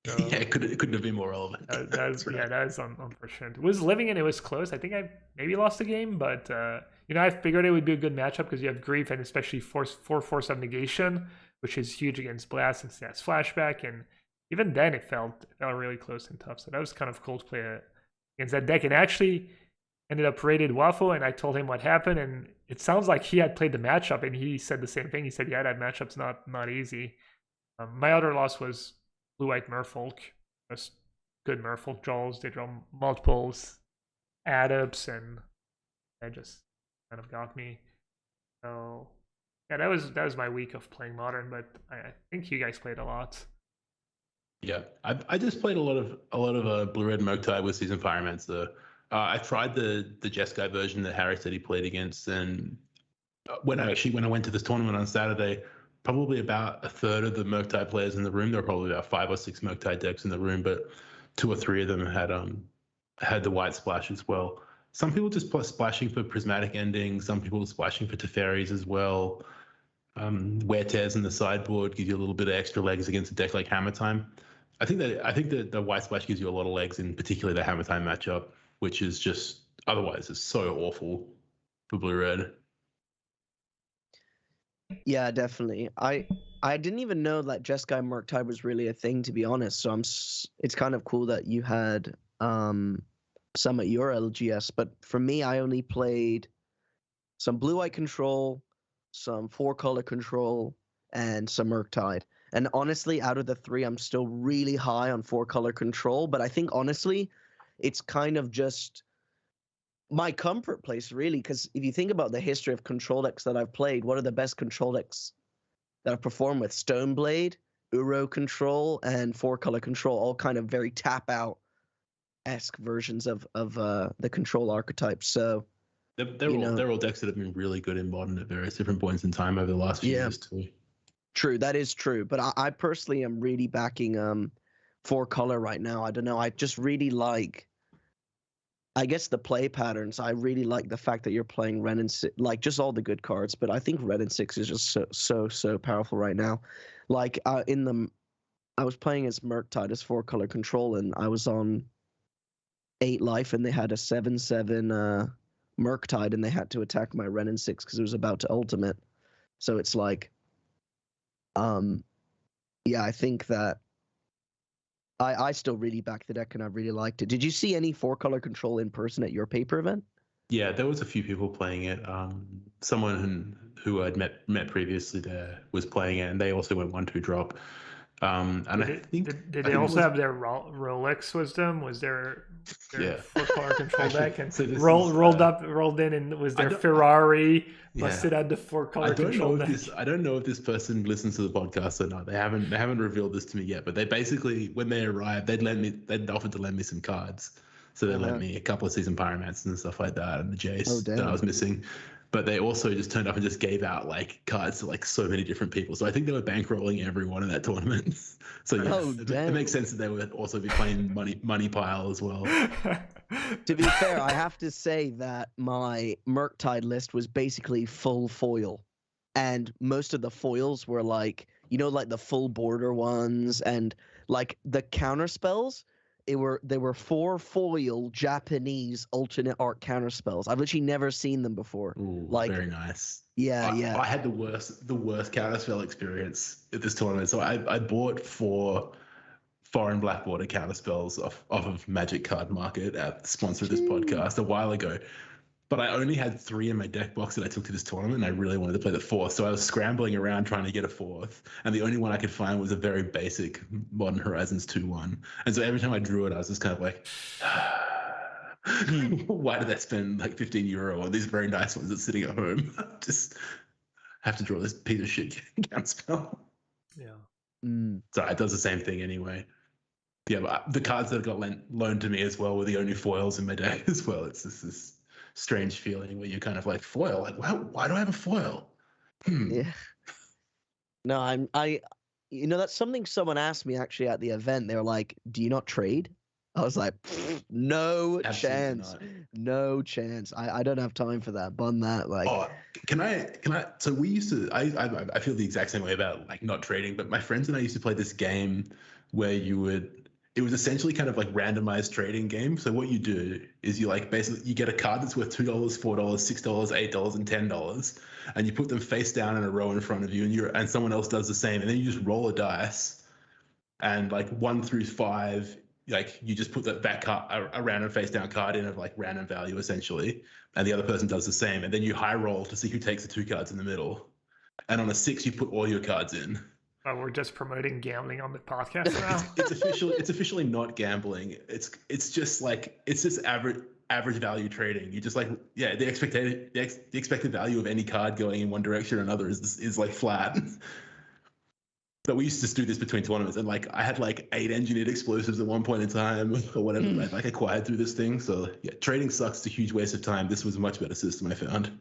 B: So, yeah, it couldn't have been more relevant.
C: That was unfortunate. It was Living In, it was close. I think I maybe lost the game, but I figured it would be a good matchup because you have Grief and especially Force of Negation, which is huge against Blast since that's flashback, and even then it felt really close and tough. So that was kind of cool to play against that deck. And actually ended up rated Waffle, and I told him what happened, and it sounds like he had played the matchup, and he said the same thing. He said, yeah, that matchup's not easy. My other loss was Blue-White Merfolk. Just good Merfolk draws. They draw multiples, add-ups, and that just kind of got me. So yeah, that was my week of playing Modern, but I think you guys played a lot.
B: Yeah, I just played a lot of Blue Red Murktide with Seasoned Pyromancer. I tried the Jeskai version that Harry said he played against, and when I went to this tournament on Saturday, probably about a third of the Murktide players in the room. There were probably about 5 or 6 Murktide decks in the room, but 2 or 3 of them had the white splash as well. Some people just splashing for Prismatic Ending. Some people splashing for Teferis as well. Wear Tears in the sideboard give you a little bit of extra legs against a deck like Hammer Time. I think that the white splash gives you a lot of legs in particularly the Hammer Time matchup, which is just otherwise is so awful for Blue Red.
A: Yeah, definitely. I didn't even know that Jeskai Murktide was really a thing, to be honest. So it's kind of cool that you had some at your LGS. But for me, I only played some Blue-White Control, some 4-color Control, and some Murktide. And honestly, out of the 3, I'm still really high on 4-color Control. But I think honestly, it's kind of just my comfort place, really, because if you think about the history of control decks that I've played, what are the best control decks that I've performed with? Stoneblade, Uro control and 4-color control, all kind of very tap out esque versions of the control archetypes. So
B: they're all decks that have been really good in Modern at various different points in time over the last few years too.
A: True, that is true. But I personally am really backing 4-color right now. I don't know. I just really like, I guess, the play patterns. I really like the fact that you're playing Ren and 6, like just all the good cards. But I think Red and 6 is just so powerful right now. Like I was playing as Murktide as 4-color control, and I was on 8 life, and they had a 7/7 Murktide, and they had to attack my Ren and 6 because it was about to ultimate. So it's like, yeah, I think that I still really back the deck, and I really liked it. Did you see any 4-color control in person at your paper event?
B: Yeah, there was a few people playing it. Someone who I'd met previously there was playing it, and they also went 1/2 drop. And
C: did they also have their Rolex wisdom? Was their 4-color control deck, and so rolled in, and was their Ferrari busted out the 4-color control deck?
B: I don't know if this person listens to the podcast or not. They haven't revealed this to me yet. But they basically, when they arrived, they'd offered to lend me some cards. So they lent me a couple of Season Pyromancers and stuff like that, and the Jace that I was missing. But they also just turned up and just gave out like cards to like so many different people. So I think they were bankrolling everyone in that tournament. So yeah, it makes sense that they would also be playing money pile as well.
A: To be fair, I have to say that my Murktide list was basically full foil, and most of the foils were like, like the full border ones, and like the counter spells. There were 4 foil Japanese alternate art counter spells. I've literally never seen them before.
B: Ooh,
A: like,
B: very nice.
A: Yeah.
B: I had the worst counter spell experience at this tournament. So I bought 4 foreign black border counter spells off of Magic Card Market, at the sponsor of this podcast, a while ago. But I only had 3 in my deck box that I took to this tournament, and I really wanted to play the 4th. So I was scrambling around trying to get a 4th, and the only one I could find was a very basic Modern Horizons 2/1. And so every time I drew it, I was just kind of like, why did I spend like €15 on these very nice ones that's sitting at home? Just have to draw this piece of shit counter spell.
C: Yeah.
B: So it does the same thing anyway. Yeah, but the cards that got loaned to me as well were the only foils in my deck as well. It's just this strange feeling where you're kind of like, foil, like why do I have a foil?
A: Yeah. No, that's something someone asked me actually at the event. They were like, do you not trade? I was like, no chance. No chance. I don't have time for that. Bun that. Like,
B: can I so we used to, I feel the exact same way about like not trading, but my friends and I used to play this game where it was essentially kind of like randomized trading game. So what you do is you like basically you get a card that's worth $2, $4, $6, $8, and $10, and you put them face down in a row in front of you, and someone else does the same, and then you just roll a dice, and like 1 through 5, like you just put that card, a random face down card in of like random value essentially, and the other person does the same, and then you high roll to see who takes the 2 cards in the middle, and on a 6 you put all your cards in.
C: Oh, we're just promoting gambling on the podcast now.
B: It's officially not gambling. It's just like average value trading. You just like the expected value of any card going in one direction or another is like flat. But we used to just do this between tournaments, and like I had like 8 engineered explosives at one point in time or whatever I like acquired through this thing. So yeah, trading sucks. It's a huge waste of time. This was a much better system, I found.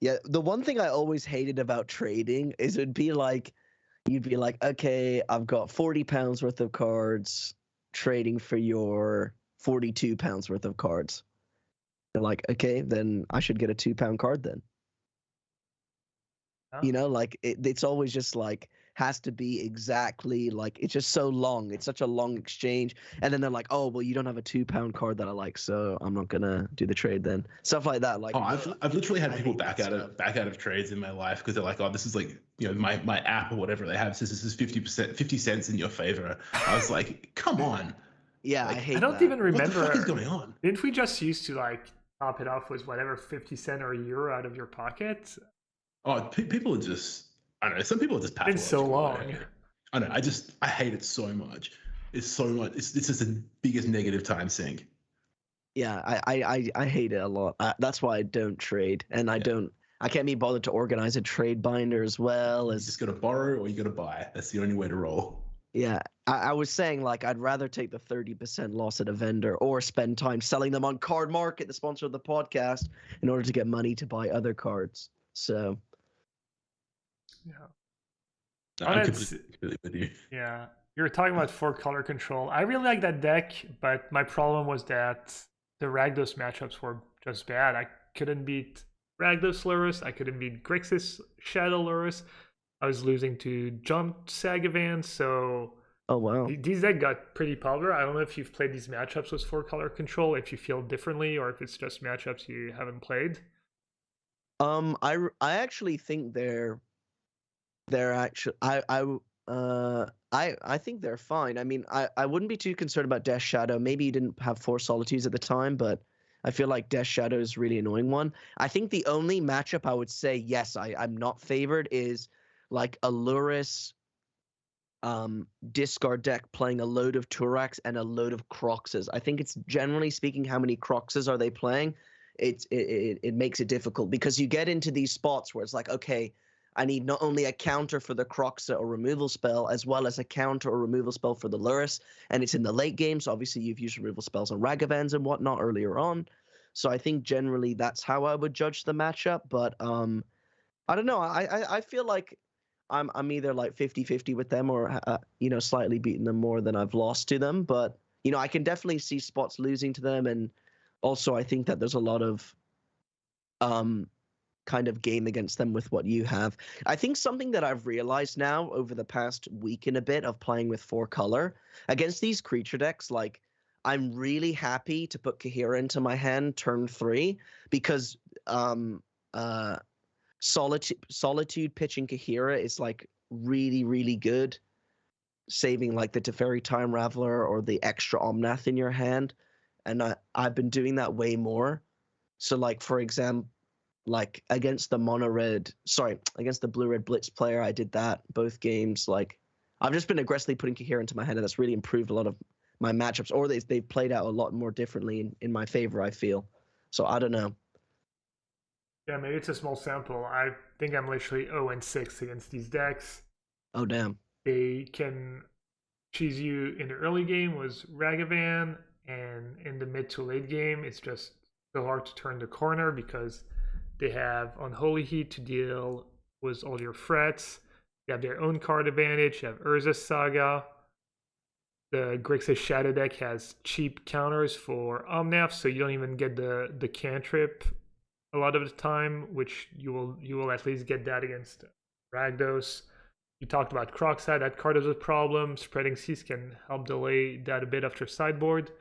A: Yeah, the one thing I always hated about trading is you'd be like, okay, I've got £40 worth of cards trading for your £42 worth of cards. They're like, okay, then I should get a £2 card then. Oh. Like it's always just like has to be exactly like, it's just so long. It's such a long exchange. And then they're like, oh, well, you don't have a £2 card that I like, so I'm not gonna do the trade then. Stuff like that. Like,
B: I've literally had people back out of trades in my life because they're like, oh, this is like, my app or whatever they have says this is 50 cents in your favor. I was like, come on.
A: Yeah,
B: like,
A: I
C: don't even remember.
B: What the fuck is going on?
C: Didn't we just used to like top it off with whatever 50 cent or €1 out of your pocket?
B: Oh, people are just, I don't know. Some people are just pathological.
C: It's so long.
B: I don't know. I hate it so much. It's so much. It's just the biggest negative time sink.
A: Yeah, I hate it a lot. That's why I don't trade, and I don't I can't be bothered to organize a trade binder as well
B: You
A: as.
B: just got to borrow or you got to buy. That's the only way to roll.
A: Yeah, I was saying like I'd rather take the 30% loss at a vendor or spend time selling them on Card Market, the sponsor of the podcast, in order to get money to buy other cards. So
C: Yeah.
B: I'm completely with you.
C: Yeah. You were talking about 4-color control. I really like that deck, but my problem was that the Rakdos matchups were just bad. I couldn't beat Rakdos Lurrus. I couldn't beat Grixis Shadow Lurrus. I was losing to Jump Sagavan, so
A: oh wow.
C: these decks got pretty popular. I don't know if you've played these matchups with 4-color control, if you feel differently, or if it's just matchups you haven't played.
A: I actually think they're actually I think they're fine. I mean, I wouldn't be too concerned about Death Shadow. Maybe you didn't have 4 Solitudes at the time, but I feel like Death Shadow is a really annoying one. I think the only matchup I would say yes, I'm not favored is like a Lurrus discard deck playing a load of Turax and a load of Croxes. I think it's generally speaking how many Croxes are they playing. It makes it difficult because you get into these spots where it's like, okay, I need not only a counter for the Croxa or removal spell, as well as a counter or removal spell for the Lurrus, and it's in the late game, so obviously you've used removal spells on Ragavans and whatnot earlier on. So I think generally that's how I would judge the matchup, but I don't know. I feel like I'm either like 50-50 with them or slightly beating them more than I've lost to them, but I can definitely see spots losing to them, and also I think that there's a lot of kind of game against them with what you have. I think something that I've realized now over the past week and a bit of playing with 4-color against these creature decks, like I'm really happy to put Kahira into my hand turn 3 because Solitude pitching Kahira is like really, really good, saving like the Teferi Time Raveler or the extra Omnath in your hand. And I've been doing that way more. So like, for example, like against the blue-red Blitz player, I did that both games. Like I've just been aggressively putting Kahira into my hand, and that's really improved a lot of my matchups, or they've played out a lot more differently in my favor, I feel. So I don't know.
C: Yeah, maybe it's a small sample. I think I'm literally 0-6 against these decks.
A: Oh, damn.
C: They can cheese you in the early game was Ragavan, and in the mid to late game, it's just so hard to turn the corner because they have Unholy Heat to deal with all your threats. They have their own card advantage. You have Urza's Saga. The Grixis Shadow deck has cheap counters for Omnath, so you don't even get the cantrip a lot of the time, which you will at least get that against Rakdos. You talked about Crocside. That card is a problem. Spreading Seas can help delay that a bit after sideboard.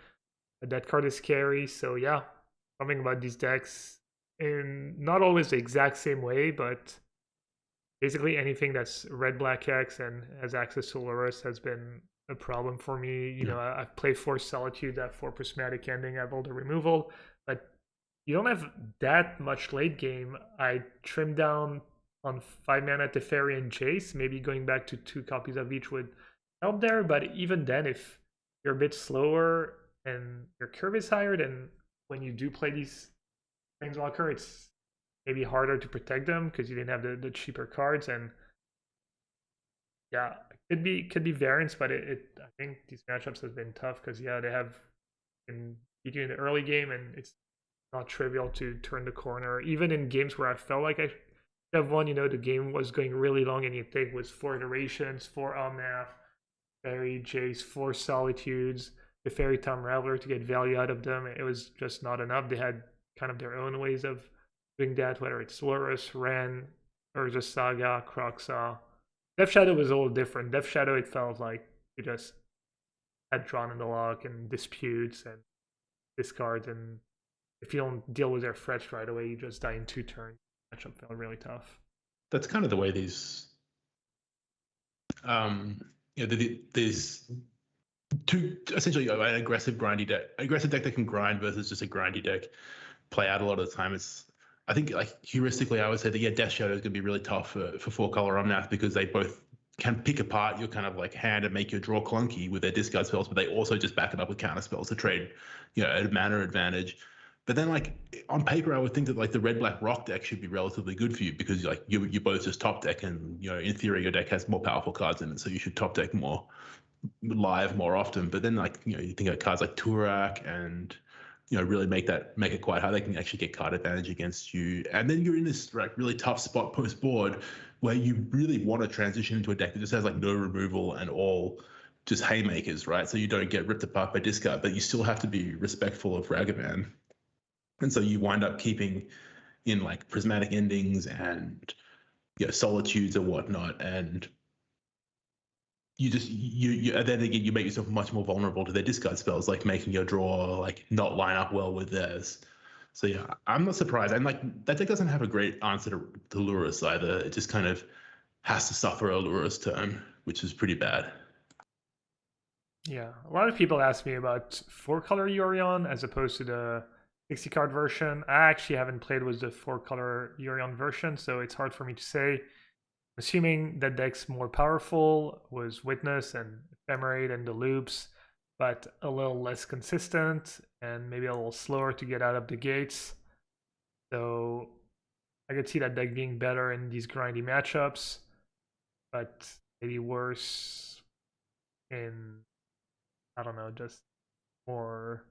C: That card is scary. So yeah, something about these decks in not always the exact same way, but basically anything that's red black X and has access to Lurrus has been a problem for me. You know, I've played Force Solitude, that 4 prismatic ending. I have all the removal, but you don't have that much late game. I trimmed down on 5 mana Teferi and Jace. Maybe going back to 2 copies of each would help there, but even then, if you're a bit slower and your curve is higher, then when you do play these Planeswalker, it's maybe harder to protect them because you didn't have the cheaper cards. And yeah, could be variance, but I think these matchups have been tough because they have been beat you in the early game, and it's not trivial to turn the corner. Even in games where I felt like I should have won, the game was going really long, and you think was 4 iterations, 4 Omnath, Fairy, Jace, 4 Solitudes, the Fairy Time Raveler to get value out of them. It was just not enough. They had kind of their own ways of doing that, whether it's Lurrus, Ren, Urza Saga, Croxa. Death Shadow was a little different. Death Shadow, it felt like you just had drawn in the lock and disputes and discards, and if you don't deal with their threats right away, you just die in 2 turns. Matchup felt really tough.
B: That's kind of the way these these two essentially an aggressive deck that can grind versus just a grindy deck play out a lot of the time. It's, I think, like heuristically, I would say that Death Shadow is going to be really tough for 4-color Omnath because they both can pick apart your kind of like hand and make your draw clunky with their discard spells, but they also just back it up with counter spells to trade, at a mana advantage. But then, like, on paper, I would think that like the red-black rock deck should be relatively good for you because like you both just top deck, and in theory your deck has more powerful cards in it, so you should top deck more live more often. But then like you think of cards like Turak and really make it quite hard. They can actually get card advantage against you, and then you're in this like really tough spot post board where you really want to transition into a deck that just has like no removal and all just haymakers, right? So you don't get ripped apart by discard, but you still have to be respectful of Ragavan. And so you wind up keeping in like prismatic endings and solitudes and whatnot, and you just then again you make yourself much more vulnerable to their discard spells, like making your draw like not line up well with theirs. So yeah, I'm not surprised. And like that deck doesn't have a great answer to Lurrus either. It just kind of has to suffer a Lurrus turn, which is pretty bad.
C: Yeah, a lot of people ask me about 4-color Yorion as opposed to the 60-card version. I actually haven't played with the 4-color Yorion version, so it's hard for me to say. Assuming that deck's more powerful was Witness and Ephemerate and the loops, but a little less consistent and maybe a little slower to get out of the gates. So I could see that deck being better in these grindy matchups, but maybe worse in, I don't know, just more.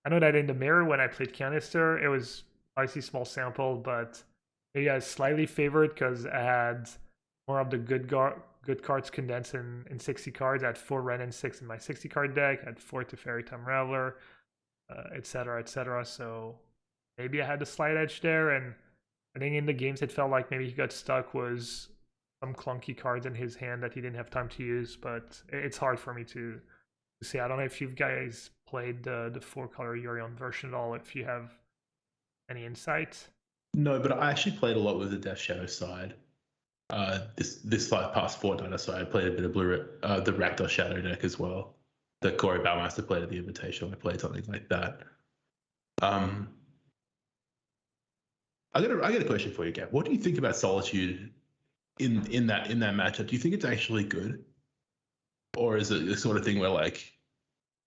C: I know that in the mirror when I played Canister, it was obviously small sample, but maybe I was slightly favored because I had more of the good cards condensed in 60 cards. I had 4 Ren and 6 in my 60 card deck. I had 4 Teferi Time Raveler, etc., etc. So maybe I had a slight edge there. And I think in the games it felt like maybe he got stuck was some clunky cards in his hand that he didn't have time to use. But it's hard for me to say. I don't know if you guys played the 4-color Yorion version at all, if you have any insight.
B: No, but I actually played a lot with the Death Shadow side. This like past fortnight or so, I played a bit of the Rakdos Shadow deck as well. The Corey Bowmaster played at the Invitational. I played something like that. I got a question for you, Gab. What do you think about Solitude in that matchup? Do you think it's actually good, or is it the sort of thing where like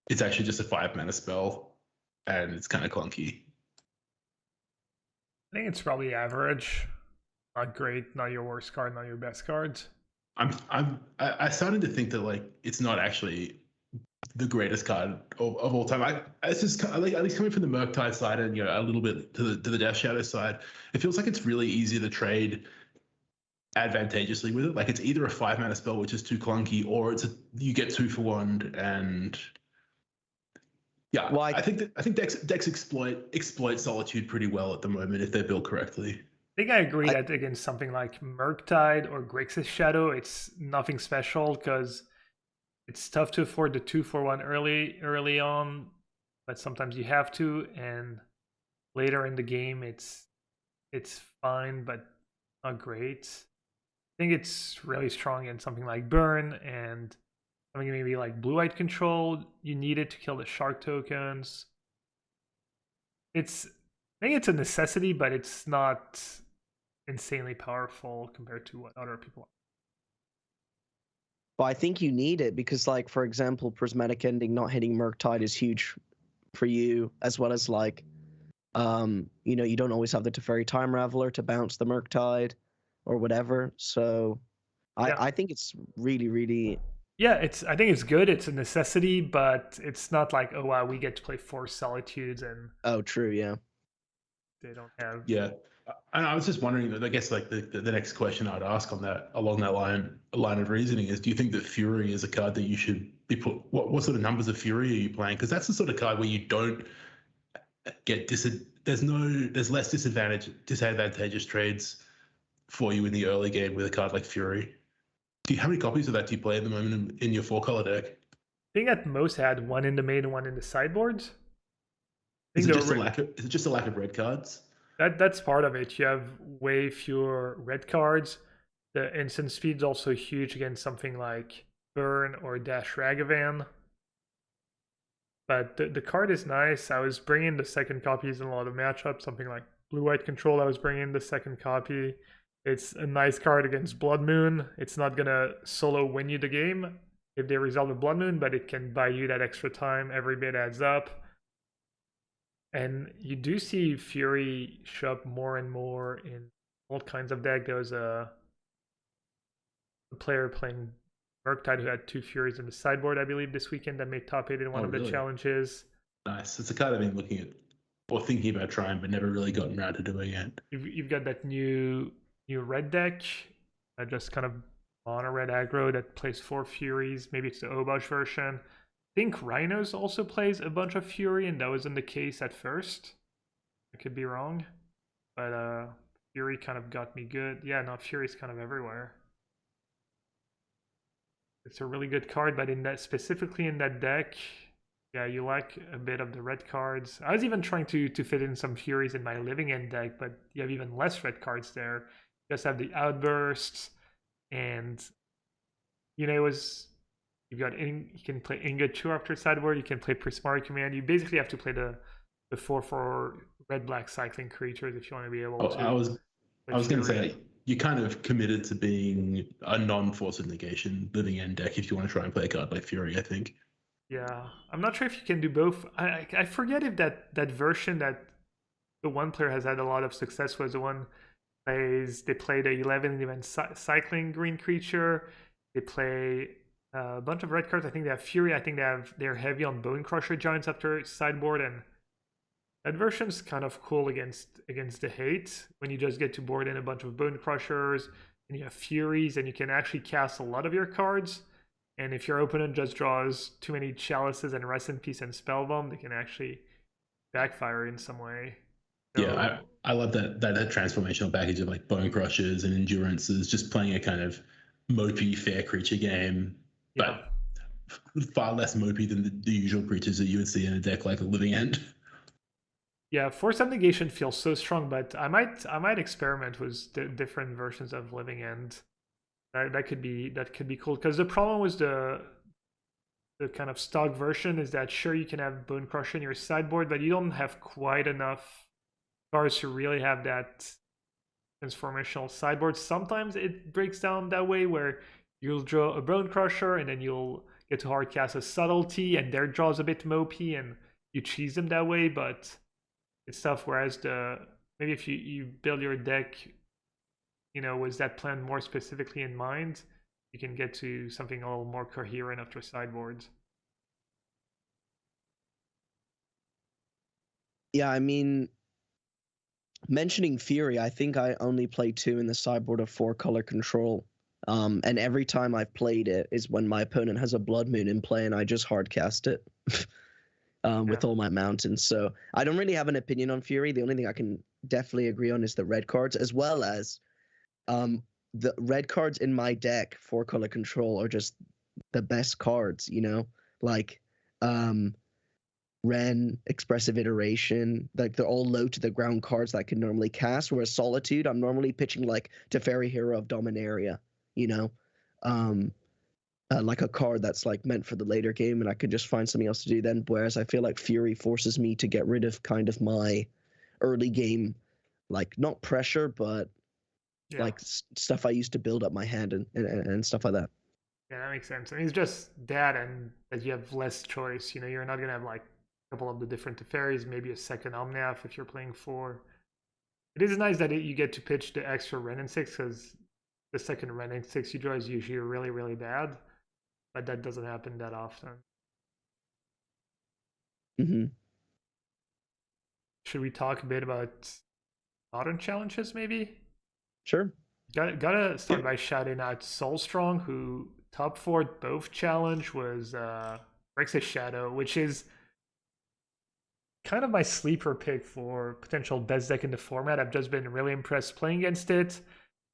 B: it's actually just a 5-mana spell and it's kind of clunky?
C: I think it's probably average. Not great, not your worst card, not your best cards.
B: I started to think that like it's not actually the greatest card of all time. It's just like, at least coming from the Murktide side and a little bit to the Death Shadow side, it feels like it's really easy to trade advantageously with it. Like it's either a 5-mana spell which is too clunky, or you get 2 for 1, and yeah, well, I think decks exploit Solitude pretty well at the moment if they're built correctly.
C: I think I agree that against something like Murktide or Grixis Shadow, it's nothing special because it's tough to afford the 2 for 1 early on, but sometimes you have to, and later in the game it's fine but not great. I think it's really strong in something like Burn and something maybe like Blue-White Control. You need it to kill the Shark tokens. I think it's a necessity, but it's not insanely powerful compared to what other people are.
A: Well, I think you need it because, like, for example, Prismatic Ending not hitting Murktide is huge for you, as well as, like, you don't always have the Teferi Time Raveler to bounce the Murktide or whatever. So I think it's really, really...
C: Yeah, I think it's good. It's a necessity, but it's not like, oh, wow, we get to play 4 Solitudes and...
A: Oh, true, yeah.
C: They don't have...
B: Yeah. And I was just wondering, I guess like the next question I'd ask along that line of reasoning is, do you think that Fury is a card that you should be put? What sort of numbers of Fury are you playing? Because that's the sort of card where you don't get there's less disadvantageous trades for you in the early game with a card like Fury. How many copies of that do you play at the moment in your 4-color deck?
C: I think at most I had 1 in the main and 1 in the sideboards.
B: Is it just a lack of red cards?
C: That's part of it. You have way fewer red cards. The instant speed's also huge against something like Burn or Dash Ragavan. But the card is nice. I was bringing the second copies in a lot of matchups. Something like Blue-White Control, I was bringing the second copy. It's a nice card against Blood Moon. It's not going to solo win you the game if they resolve the Blood Moon, but it can buy you that extra time. Every bit adds up. And you do see Fury show up more and more in all kinds of deck. There was a player playing Murktide who had 2 Furies in the sideboard, I believe, this weekend that made top 8 in one of the
B: really?
C: challenges.
B: Nice. It's a card I've been looking at or thinking about trying, but never really gotten around to doing it.
C: You've got that new red deck that just kind of mono red aggro that plays 4 Furies. Maybe it's the Obosh version. I think Rhinos also plays a bunch of Fury, and that wasn't the case at first. I could be wrong, but Fury kind of got me good. Yeah, no, Fury's kind of everywhere. It's a really good card, but in that specifically in that deck, yeah, you like a bit of the red cards. I was even trying to fit in some Furies in my Living End deck, but you have even less red cards there. You just have the outbursts, and it was you can play Inga 2 after sideboard. You can play Prismari Command. You basically have to play the 4/4 red-black cycling creatures if you want to be able to.
B: I was going to say, you're kind of committed to being a non-force of negation Living End deck if you want to try and play a card like Fury, I think.
C: Yeah, I'm not sure if you can do both. I forget if that version that the one player has had a lot of success was the one they play the 11 event cycling green creature. They play a bunch of red cards. I think they have Fury. I think they're heavy on Bone Crusher Giants after sideboard, and that version's kind of cool against the hate when you just get to board in a bunch of Bone Crushers and you have Furies and you can actually cast a lot of your cards. And if your opponent just draws too many Chalices and Rest in Peace and Spellbomb, they can actually backfire in some way.
B: So, yeah, I love that transformational package of like Bone Crushers and Endurances, just playing a kind of mopey fair creature game, but far less mopey than the usual creatures that you would see in a deck like a Living End.
C: Yeah, Force of Negation feels so strong, but I might experiment with different versions of Living End. That could be cool, because the problem with the kind of stock version is that sure you can have Bone Crusher in your sideboard, but you don't have quite enough cards to really have that transformational sideboard. Sometimes it breaks down that way where you'll draw a Bone Crusher and then you'll get to hard cast a Subtlety and their draw's a bit mopey and you cheese them that way, but it's tough. Whereas maybe if you build your deck, with that plan more specifically in mind, you can get to something a little more coherent after sideboards.
A: Yeah, I mean, mentioning Fury, I think I only play 2 in the sideboard of 4-color control. And every time I've played it is when my opponent has a Blood Moon in play and I just hard cast it with all my mountains. So I don't really have an opinion on Fury. The only thing I can definitely agree on is the red cards, as well as the red cards in my deck, 4-color control, are just the best cards, like Ren, Expressive Iteration, like they're all low to the ground cards that I can normally cast, whereas Solitude, I'm normally pitching like Teferi, Hero of Dominaria, like a card that's like meant for the later game and I could just find something else to do then, whereas I feel like Fury forces me to get rid of kind of my early game, like not pressure, but like stuff I used to build up my hand and stuff like that.
C: Yeah, that makes sense. I mean, it's just that, and that you have less choice. You're not gonna have like a couple of the different Teferis, maybe a second Omnath if you're playing 4. It is nice that you get to pitch the extra Ren and 6, because the second Ren and 6 you draw is usually really, really bad, but that doesn't happen that often.
A: Mm-hmm.
C: Should we talk a bit about modern challenges, maybe?
A: Sure.
C: Gotta start by shouting out Soulstrong, who top 4 both challenge was Grixis Shadow, which is kind of my sleeper pick for potential best deck in the format. I've just been really impressed playing against it,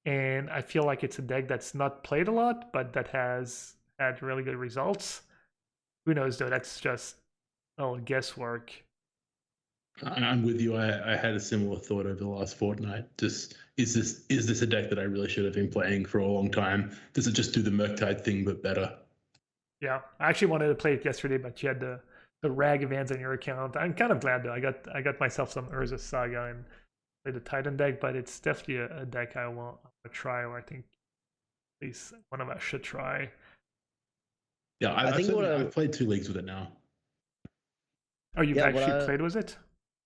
C: and I feel like it's a deck that's not played a lot, but that has had really good results. Who knows, though? That's just guesswork.
B: I'm with you. I had a similar thought over the last fortnight. Just is this a deck that I really should have been playing for a long time? Does it just do the Murktide thing but better?
C: Yeah, I actually wanted to play it yesterday, but you had the Rag Vans on your account. I'm kind of glad though. I got myself some Urza Saga and played the Titan deck, but it's definitely a deck I want to try, or I think at least one of us should try.
B: Yeah, I've played 2 leagues with it now.
C: Oh, you've actually played with it?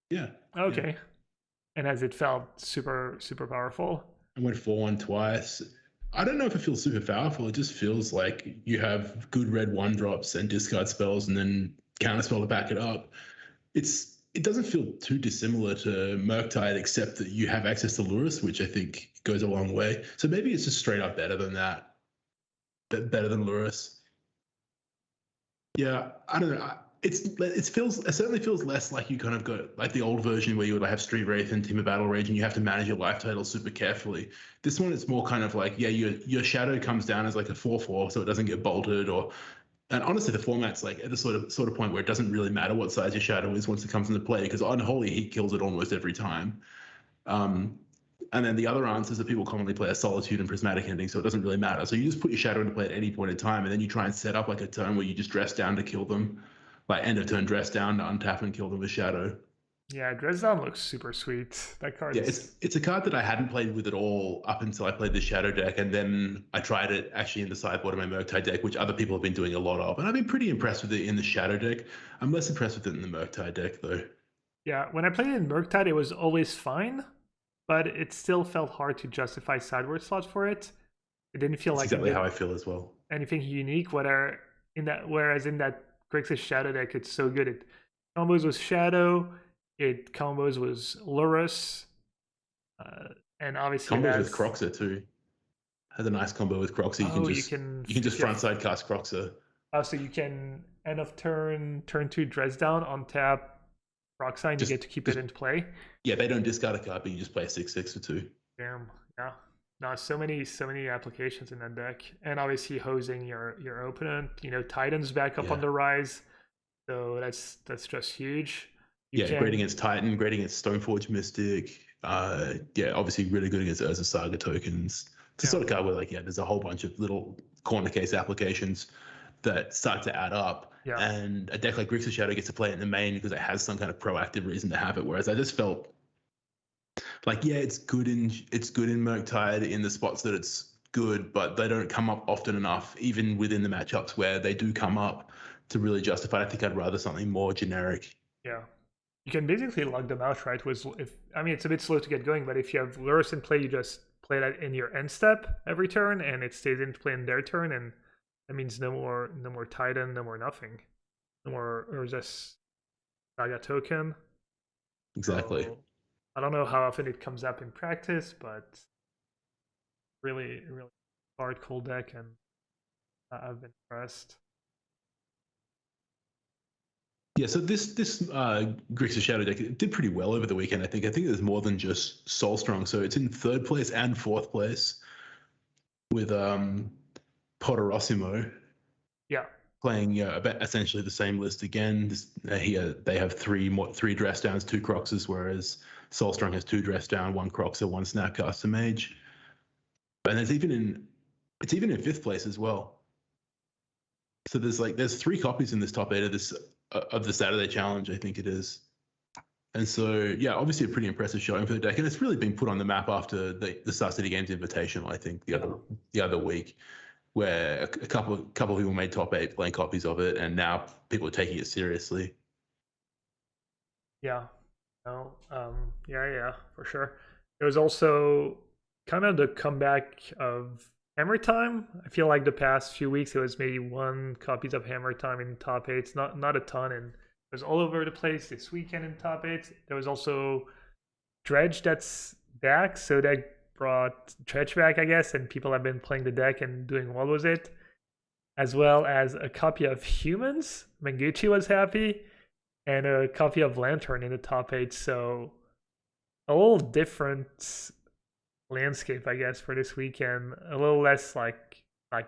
B: Yeah.
C: Okay. And has it felt super powerful?
B: I went 4-1 twice. I don't know if it feels super powerful. It just feels like you have good red 1-drops and discard spells and then counterspell to back it up. It doesn't feel too dissimilar to Murktide, except that you have access to Lurrus, which I think goes a long way. So maybe it's just straight up better than that. Better than Lurrus. Yeah, I don't know. It certainly feels less like you kind of got like the old version where you would have Street Wraith and Team of Battle Rage and you have to manage your life totals super carefully. This one it's more kind of like, yeah, your shadow comes down as like a 4/4 so it doesn't get bolted, or and honestly the format's like at the sort of point where it doesn't really matter what size your shadow is once it comes into play, because Unholy Heat kills it almost every time. And then the other answers that people commonly play are Solitude and Prismatic Ending, so it doesn't really matter. So you just put your shadow into play at any point in time, and then you try and set up like a turn where you just dress down to kill them, like end of turn dress down to untap and kill them with shadow.
C: Yeah, Dress Down looks super sweet. That card
B: Yeah,
C: is...
B: it's a card that I hadn't played with at all up until I played the shadow deck, and then I tried it actually in the sideboard of my Murktide deck, which other people have been doing a lot of, and I've been pretty impressed with it in the shadow deck. I'm less impressed with it in the Murktide deck though.
C: Yeah, when I played in Murktide, it was always fine, but it still felt hard to justify sideboard slots for it. It didn't feel
B: That's
C: like
B: exactly
C: it did
B: how I feel as well.
C: anything unique. Whereas in that Grixis Shadow deck, it's so good. It combos with Shadow, it combos with Lurrus, and obviously it
B: Combos with
C: has...
B: Croxer too. Has a nice combo with Croxer.
C: Oh,
B: You can just frontside cast Croxer.
C: Oh, so you can end of turn 2 Dress Down, on tap Roxine, you get to keep it into play.
B: Yeah, they don't discard a card, but you just play a 6/6 for 2.
C: Damn, yeah. No, so many applications in that deck, and obviously hosing your opponent. You know, Titan's back up on the rise, so that's just huge.
B: Great against Titan, great against Stoneforge Mystic. Obviously really good against Urza Saga tokens. It's a sort of card where there's a whole bunch of little corner case applications that start to add up.
C: Yeah.
B: And a deck like Grixis Shadow gets to play it in the main because it has some kind of proactive reason to have it. Whereas I just felt like, it's good in Murktide in the spots that it's good, but they don't come up often enough, even within the matchups where they do come up, to really justify. I think I'd rather something more generic.
C: Yeah. You can basically lug them out, right? It's a bit slow to get going, but if you have Lurrus in play, you just play that in your end step every turn, and it stays into play in their turn, and that means no more Titan, no more nothing, no more Urza Saga token.
B: Exactly.
C: So, I don't know how often it comes up in practice, but really hard cool deck, and I've been impressed.
B: Yeah, so this Grixis Shadow deck did pretty well over the weekend. I think there's more than just Soulstrong. So it's in 3rd place and 4th place with Potterosimo.
C: Yeah.
B: Playing essentially the same list again. They have three dress downs, 2 Croxes, whereas Soulstrong has 2 dress down, 1 Croxer, 1 Snapcaster Mage. And it's even in 5th place as well. So there's 3 copies in this top 8 of the Saturday Challenge, I think it is. And so, obviously a pretty impressive showing for the deck, and it's really been put on the map after the Star City Games Invitational, I think, the other week, where a couple of people made top 8 playing copies of it, and now people are taking it seriously.
C: Yeah. No. Yeah, for sure. It was also kind of the comeback of Hammer Time. I feel like the past few weeks it was maybe 1 copies of Hammer Time in top 8s, not a ton, and it was all over the place this weekend in top 8s. There was also Dredge that's back, so that brought Dredge back, I guess, and people have been playing the deck and doing well with it, as well as a copy of Humans. Menguchi was happy, and a copy of Lantern in the top 8, so a little different landscape, I guess, for this weekend. A little less like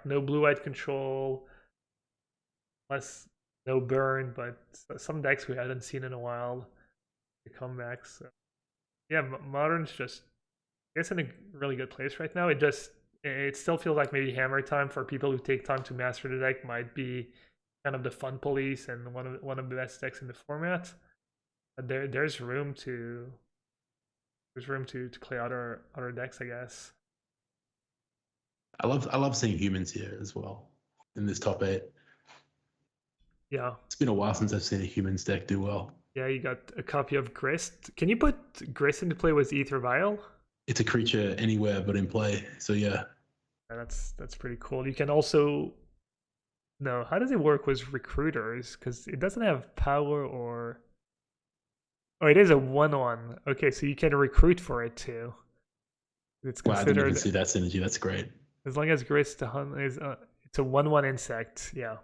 C: no blue-white control, less no burn, but some decks we hadn't seen in a while, the comebacks. So, yeah, Modern's just, I guess, in a really good place right now. It still feels like maybe Hammer Time, for people who take time to master the deck, might be kind of the fun police and one of the best decks in the format. But there's room to play other decks, I guess.
B: I love seeing Humans here as well in this top 8.
C: Yeah,
B: it's been a while since I've seen a Humans deck do well.
C: Yeah, you got a copy of Grist. Can you put Grist into play with Ether Vial?
B: It's a creature anywhere but in play. So yeah.
C: Yeah, that's pretty cool. You can also no. How does it work with recruiters? Because it doesn't have power or. Oh, it is a 1/1. Okay, so you can recruit for it too. It's
B: Wow, I didn't even
C: considered
B: see that synergy. That's great.
C: as long as Grist is it's a 1/1 insect. Yeah,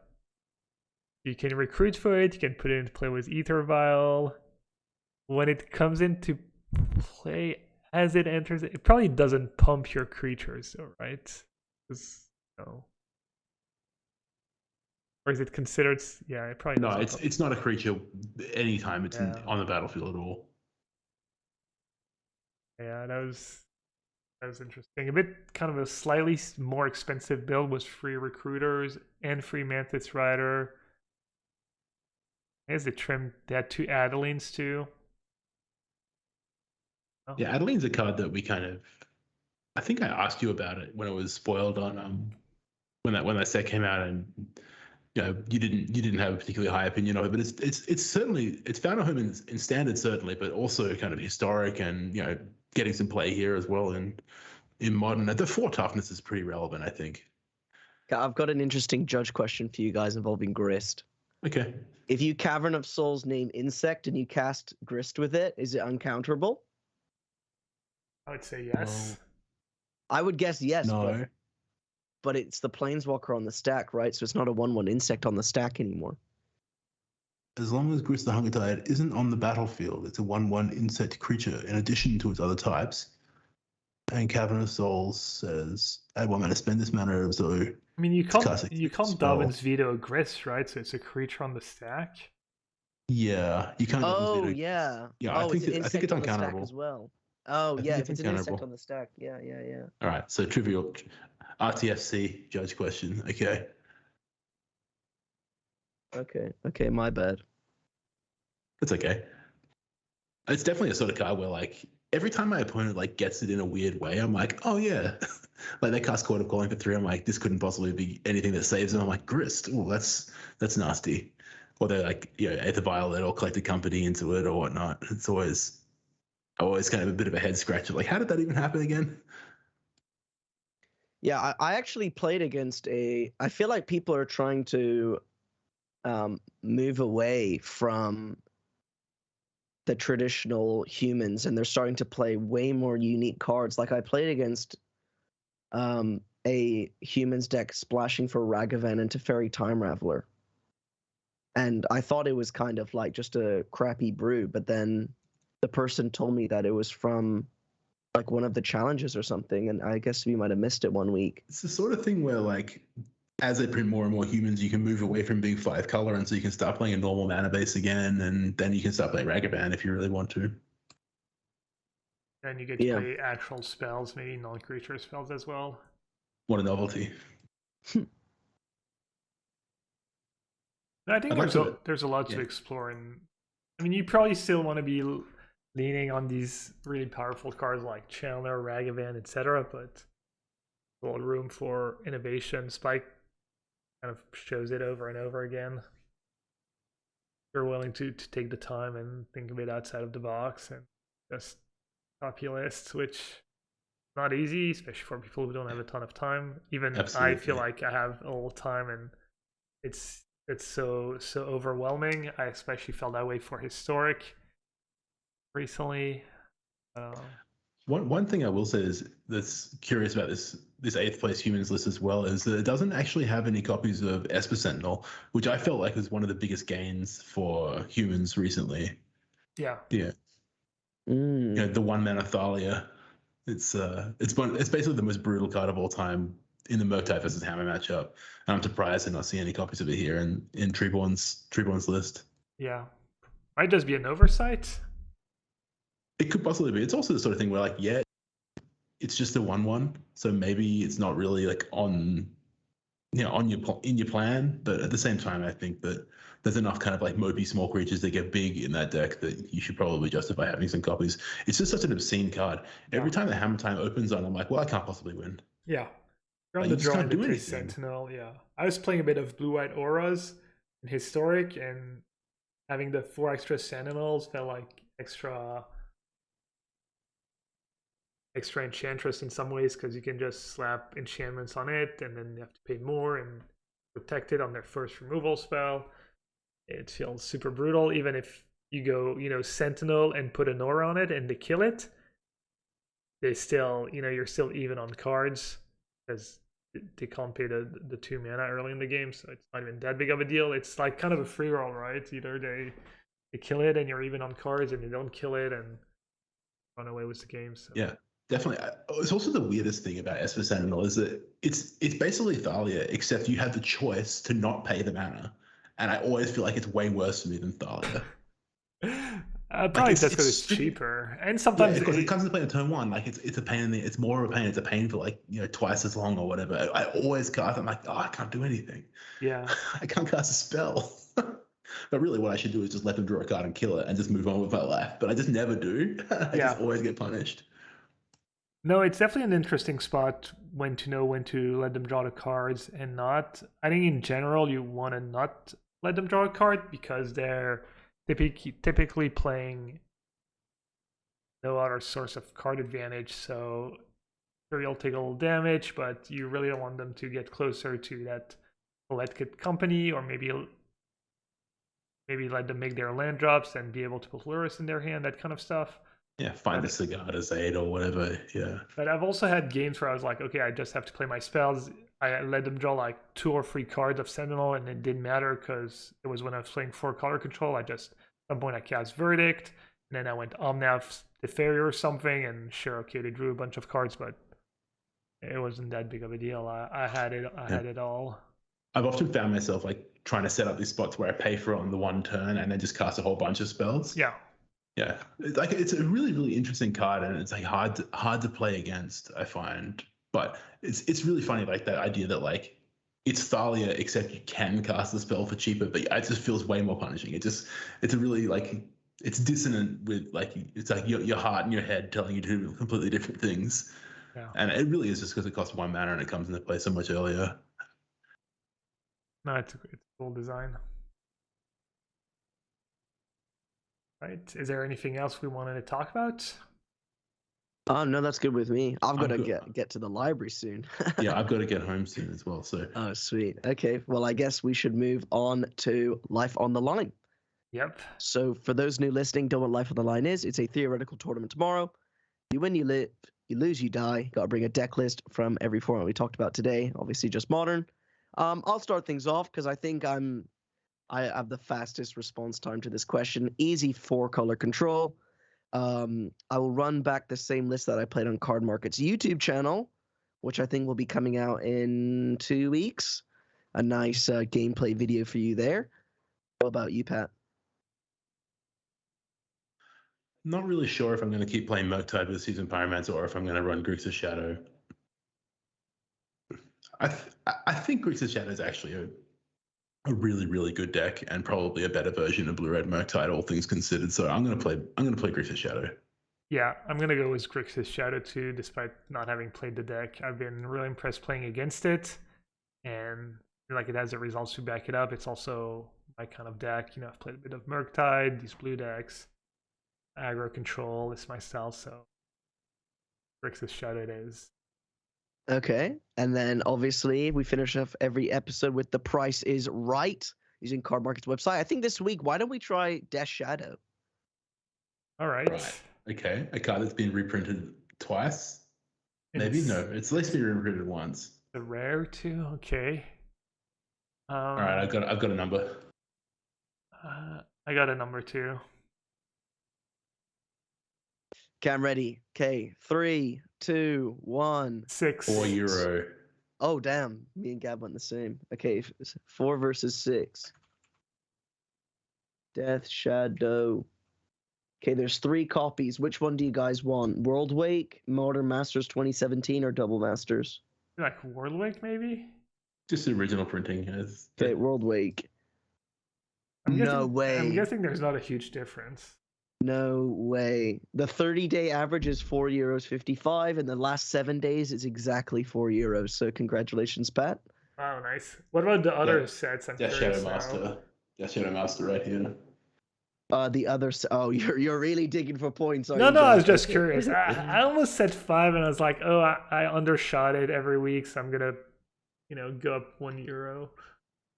C: you can recruit for it. You can put it into play with Ether Vial. When it comes into play, as it enters, it probably doesn't pump your creatures, right? No. Or is it considered? Yeah, it probably
B: No,
C: doesn't.
B: it's not a creature anytime it's
C: Yeah.
B: on the battlefield at all.
C: Yeah, that was interesting. A bit kind of a slightly more expensive build was free recruiters and free Mantis Rider. I guess they trimmed. They had 2 Adelines too. Oh.
B: Yeah, Adeline's a card that we kind of. I think I asked you about it when it was spoiled on when that set came out, and you didn't have a particularly high opinion of it, but it's certainly it's found a home in standard certainly, but also kind of historic and getting some play here as well in modern. The 4 toughness is pretty relevant, I think.
A: I've got an interesting judge question for you guys involving Grist.
B: Okay.
A: If you Cavern of Souls name insect and you cast Grist with it, is it uncounterable?
C: I would say yes.
A: I would guess yes,
B: No.
A: but it's the Planeswalker on the stack, right? So it's not a 1/1 insect on the stack anymore.
B: As long as Grist the Hunger Tide isn't on the battlefield, it's a 1/1 insect creature in addition to its other types. And Cavern of Souls says, add 1 mana, spend this mana, so
C: I mean, you can't
B: spell.
C: Darwin's Veto a Grist, right? So it's a creature on the stack.
B: Yeah, you can't.
A: Oh, yeah.
B: Yeah,
A: oh,
B: I think
A: it's an
B: it's
A: insect on the stack
B: uncounterable
A: as well. Oh,
B: I
A: yeah,
B: think
A: if it's an insect on the stack. Yeah.
B: All right, so trivial RTFC judge question. Okay.
A: Okay, my bad.
B: It's okay. It's definitely a sort of card where like every time my opponent like gets it in a weird way, I'm like, oh yeah. Like they cast Court of Calling for 3, I'm like, this couldn't possibly be anything that saves them. I'm like, Grist, oh that's nasty. Or they're like, Aether Violet or Collected Company into it or whatnot. It's always kind of a bit of a head scratcher. Like, how did that even happen again?
A: Yeah, I actually played against I feel like people are trying to move away from the traditional humans, and they're starting to play way more unique cards. Like I played against a humans deck splashing for Ragavan into Fairy Time Raveler. And I thought it was kind of like just a crappy brew, but then the person told me that it was from like one of the challenges or something, and I guess we might have missed it one week.
B: It's the sort of thing where like as they print more and more humans, you can move away from being 5 color, and so you can start playing a normal mana base again, and then you can start playing Ragavan if you really want to.
C: And you get to play actual spells, maybe non-creature spells as well.
B: What a novelty.
C: I think there's a lot to explore, and I mean, you probably still want to be leaning on these really powerful cards like Chandler, Ragavan, etc. But a lot of room for innovation. Spike kind of shows it over and over again. You're willing to take the time and think of it outside of the box and just copy lists, which is not easy, especially for people who don't have a ton of time. Even I feel like I have a little time, and it's so overwhelming. I especially felt that way for Historic recently.
B: One thing I will say is that's curious about this 8th place humans list as well is that it doesn't actually have any copies of Esper Sentinel, which I felt like was one of the biggest gains for humans recently.
C: Yeah.
B: The 1 mana Thalia. It's basically the most brutal card of all time in the Murktide versus Hammer matchup. And I'm surprised to not see any copies of it here in Treeborn's list.
C: Yeah. Might just be an oversight.
B: It could possibly be. It's also the sort of thing where like, yeah, it's just a 1/1, so maybe it's not really like in your plan. But at the same time, I think that there's enough kind of like mopey small creatures that get big in that deck that you should probably justify having some copies. It's just such an obscene card. Yeah. Every time the Hammer Time opens on, I'm like, well, I can't possibly win.
C: Yeah. You're on the draw to play Sentinel. Yeah. I was playing a bit of Blue-White Auras in Historic, and having the 4 extra sentinels felt like extra enchantress in some ways, because you can just slap enchantments on it and then you have to pay more and protect it on their first removal spell. It feels super brutal. Even if you go, sentinel and put an aura on it and they kill it, they still, you're still even on cards because they can't pay the 2 mana early in the game, so it's not even that big of a deal. It's like kind of a free roll, right? Either they kill it and you're even on cards, and they don't kill it and run away with the game. So.
B: Yeah, definitely. It's also the weirdest thing about Esper Sentinel is that it's basically Thalia, except you have the choice to not pay the mana, and I always feel like it's way worse for me than Thalia.
C: Probably that's because it's cheaper, and sometimes
B: because it comes into play in turn 1. Like it's a pain in the. It's more of a pain. It's a pain for like twice as long or whatever. I always cast. I'm like, I can't do anything.
C: Yeah,
B: I can't cast a spell. But really, what I should do is just let them draw a card and kill it, and just move on with my life. But I just never do. I just always get punished.
C: No, it's definitely an interesting spot when to know when to let them draw the cards and not. I think in general you want to not let them draw a card because they're typically playing no other source of card advantage. So sure, you'll take a little damage, but you really don't want them to get closer to that Colette Kit company, or maybe let them make their land drops and be able to put Lurrus in their hand, that kind of stuff.
B: Yeah, find a cigar to Zaid or whatever. Yeah.
C: But I've also had games where I was like, okay, I just have to play my spells. I let them draw like 2 or 3 cards of Sentinel, and it didn't matter because it was when I was playing 4 color control. At some point I cast Verdict, and then I went Omnath the Farrier or something, and sure, okay, they drew a bunch of cards, but it wasn't that big of a deal. I had it all.
B: I've often found myself like trying to set up these spots where I pay for it on the one turn and then just cast a whole bunch of spells.
C: Yeah.
B: Yeah, it's a really, really interesting card, and it's like hard to play against, I find. But it's really funny, like that idea that like it's Thalia, except you can cast the spell for cheaper, but it just feels way more punishing. It's a really like it's dissonant with like it's like your heart and your head telling you to do completely different things.
C: Yeah.
B: And it really is just because it costs 1 mana and it comes into play so much earlier.
C: No, it's a cool design. Right. Is there anything else we wanted to talk about?
A: No, that's good with me. I've got to get to the library soon.
B: Yeah, I've got to get home soon as well. So.
A: Oh, sweet. Okay. Well, I guess we should move on to Life on the Line.
C: Yep.
A: So for those new listening, don't know what Life on the Line is. It's a theoretical tournament tomorrow. You win, you live. You lose, you die. Got to bring a deck list from every format we talked about today. Obviously, just Modern. I'll start things off because I think I have the fastest response time to this question. Easy 4-color control. I will run back the same list that I played on Card Market's YouTube channel, which I think will be coming out in 2 weeks. A nice gameplay video for you there. What about you, Pat?
B: Not really sure if I'm going to keep playing Murktide with Season Pyromancer or if I'm going to run Grixis Shadow. I think Grixis Shadow is actually a really, really good deck and probably a better version of Blue-Red Murktide, all things considered. So I'm going to play Grixis Shadow.
C: Yeah, I'm going to go with Grixis Shadow too, despite not having played the deck. I've been really impressed playing against it, and like it has the results to back it up. It's also my kind of deck. I've played a bit of Murktide, these blue decks. Aggro control is my style, so Grixis Shadow it is.
A: Okay, and then obviously we finish off every episode with The Price is Right using Card Market's website. I think this week, why don't we try Death Shadow?
C: All right.
B: Okay, a card that's been reprinted twice. Maybe no, it's at least been reprinted once.
C: The rare too. Okay.
B: All right, I've got a number.
C: I got a number too.
A: Okay, I'm ready. Okay, 3, 2, 1.
C: 6.
B: €4.
A: Oh, damn. Me and Gab went the same. Okay, 4 versus 6. Death Shadow. Okay, there's 3 copies. Which one do you guys want? World Wake, Modern Masters 2017, or Double Masters?
C: Like World Wake, maybe?
B: Just the original printing.
A: Okay, World Wake. No way.
C: I'm guessing there's not a huge difference.
A: No way. The 30-day average is €4.55, and the last 7 days is exactly €4. So congratulations, Pat.
C: Wow, nice. What about the other sets? I'm
B: Death
C: curious
B: Shadow Master. Death Shadow Master right here.
A: The other. Oh, you're really digging for points, are
C: No,
A: you,
C: no, I was
A: Jack?
C: just curious. I almost said 5, and I was like, oh, I undershot it every week, so I'm gonna, go up €1.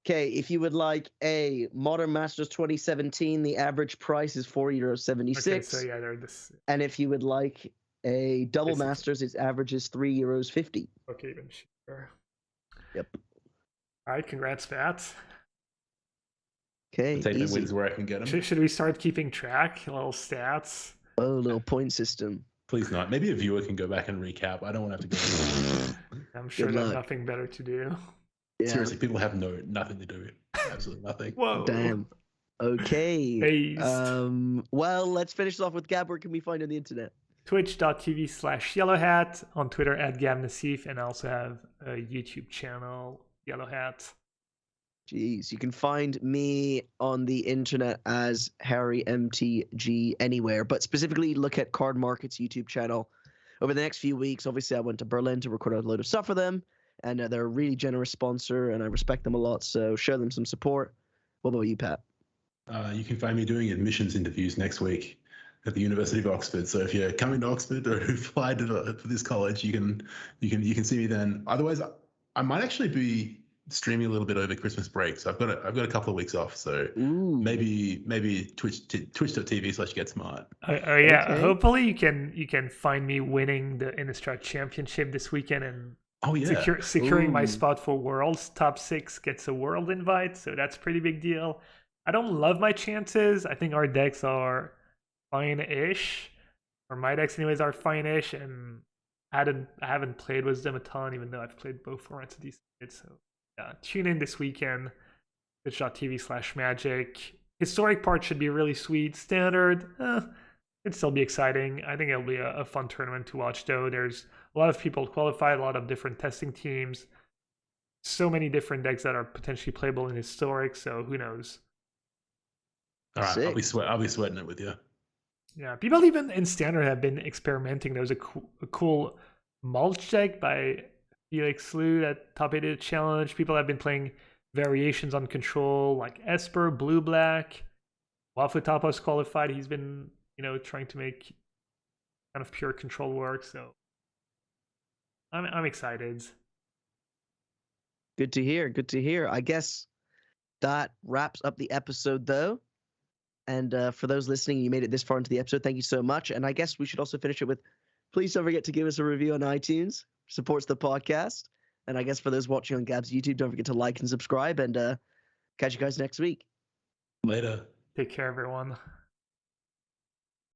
A: Okay, if you would like a Modern Masters 2017, the average price is €4.76.
C: Okay, so yeah, they're this.
A: And if you would like a double
C: Basically.
A: Masters, its average is €3.50.
C: Okay, even cheaper.
A: Yep.
C: All right, congrats, Pat.
A: Okay,
B: Take my
A: easy.
B: wins where I can get them.
C: Should we start keeping track? Little stats.
A: Oh, little point system.
B: Please not. Maybe a viewer can go back and recap. I don't want to have to go.
C: I'm sure
A: Good
C: they have
A: luck.
C: nothing better to do.
A: Yeah.
B: Seriously, people have nothing to do. Absolutely nothing.
C: Whoa.
A: Damn. Okay.
C: Based.
A: Well, let's finish off with Gab. Where can we find on the internet?
C: Twitch.tv/yellowhat, on Twitter @GabNassif, and I also have a YouTube channel, Yellowhat.
A: Jeez, you can find me on the internet as HarryMTG anywhere, but specifically look at Card Market's YouTube channel. Over the next few weeks, obviously, I went to Berlin to record a load of stuff for them, and they're a really generous sponsor, and I respect them a lot, so show them some support. What about you, Pat?
B: You can find me doing admissions interviews next week at the University of Oxford. So if you're coming to Oxford or applied to this college, you can see me then. Otherwise, I might actually be streaming a little bit over Christmas break. So I've got a couple of weeks off. So maybe twitch.tv/GetSmart.
C: Oh yeah. Okay. Hopefully you can find me winning the Innistrad Championship this weekend and securing my spot for Worlds. Top 6 gets a World invite, so that's a pretty big deal. I don't love my chances. I think our decks are fine-ish, or my decks anyways are fine-ish, and I haven't played with them a ton, even though I've played both formats of these kids. So yeah, tune in this weekend. Twitch.tv/magic. Historic part should be really sweet. Standard, it'd still be exciting. I think it'll be a fun tournament to watch, though. There's a lot of people qualified, a lot of different testing teams, so many different decks that are potentially playable in Historic, so who knows.
B: All right, I'll be sweating it with you.
C: Yeah, people even in Standard have been experimenting. There was a cool mulch deck by Felix Liu at Top 8 Challenge. People have been playing variations on control, like Esper, Blue Black. Wafu Tapa's qualified. He's been, trying to make kind of pure control work. So I'm excited.
A: Good to hear. Good to hear. I guess that wraps up the episode, though. And for those listening, you made it this far into the episode. Thank you so much. And I guess we should also finish it with, please don't forget to give us a review on iTunes. Supports the podcast. And I guess for those watching on Gab's YouTube, don't forget to like and subscribe. And catch you guys next week.
B: Later.
C: Take care, everyone.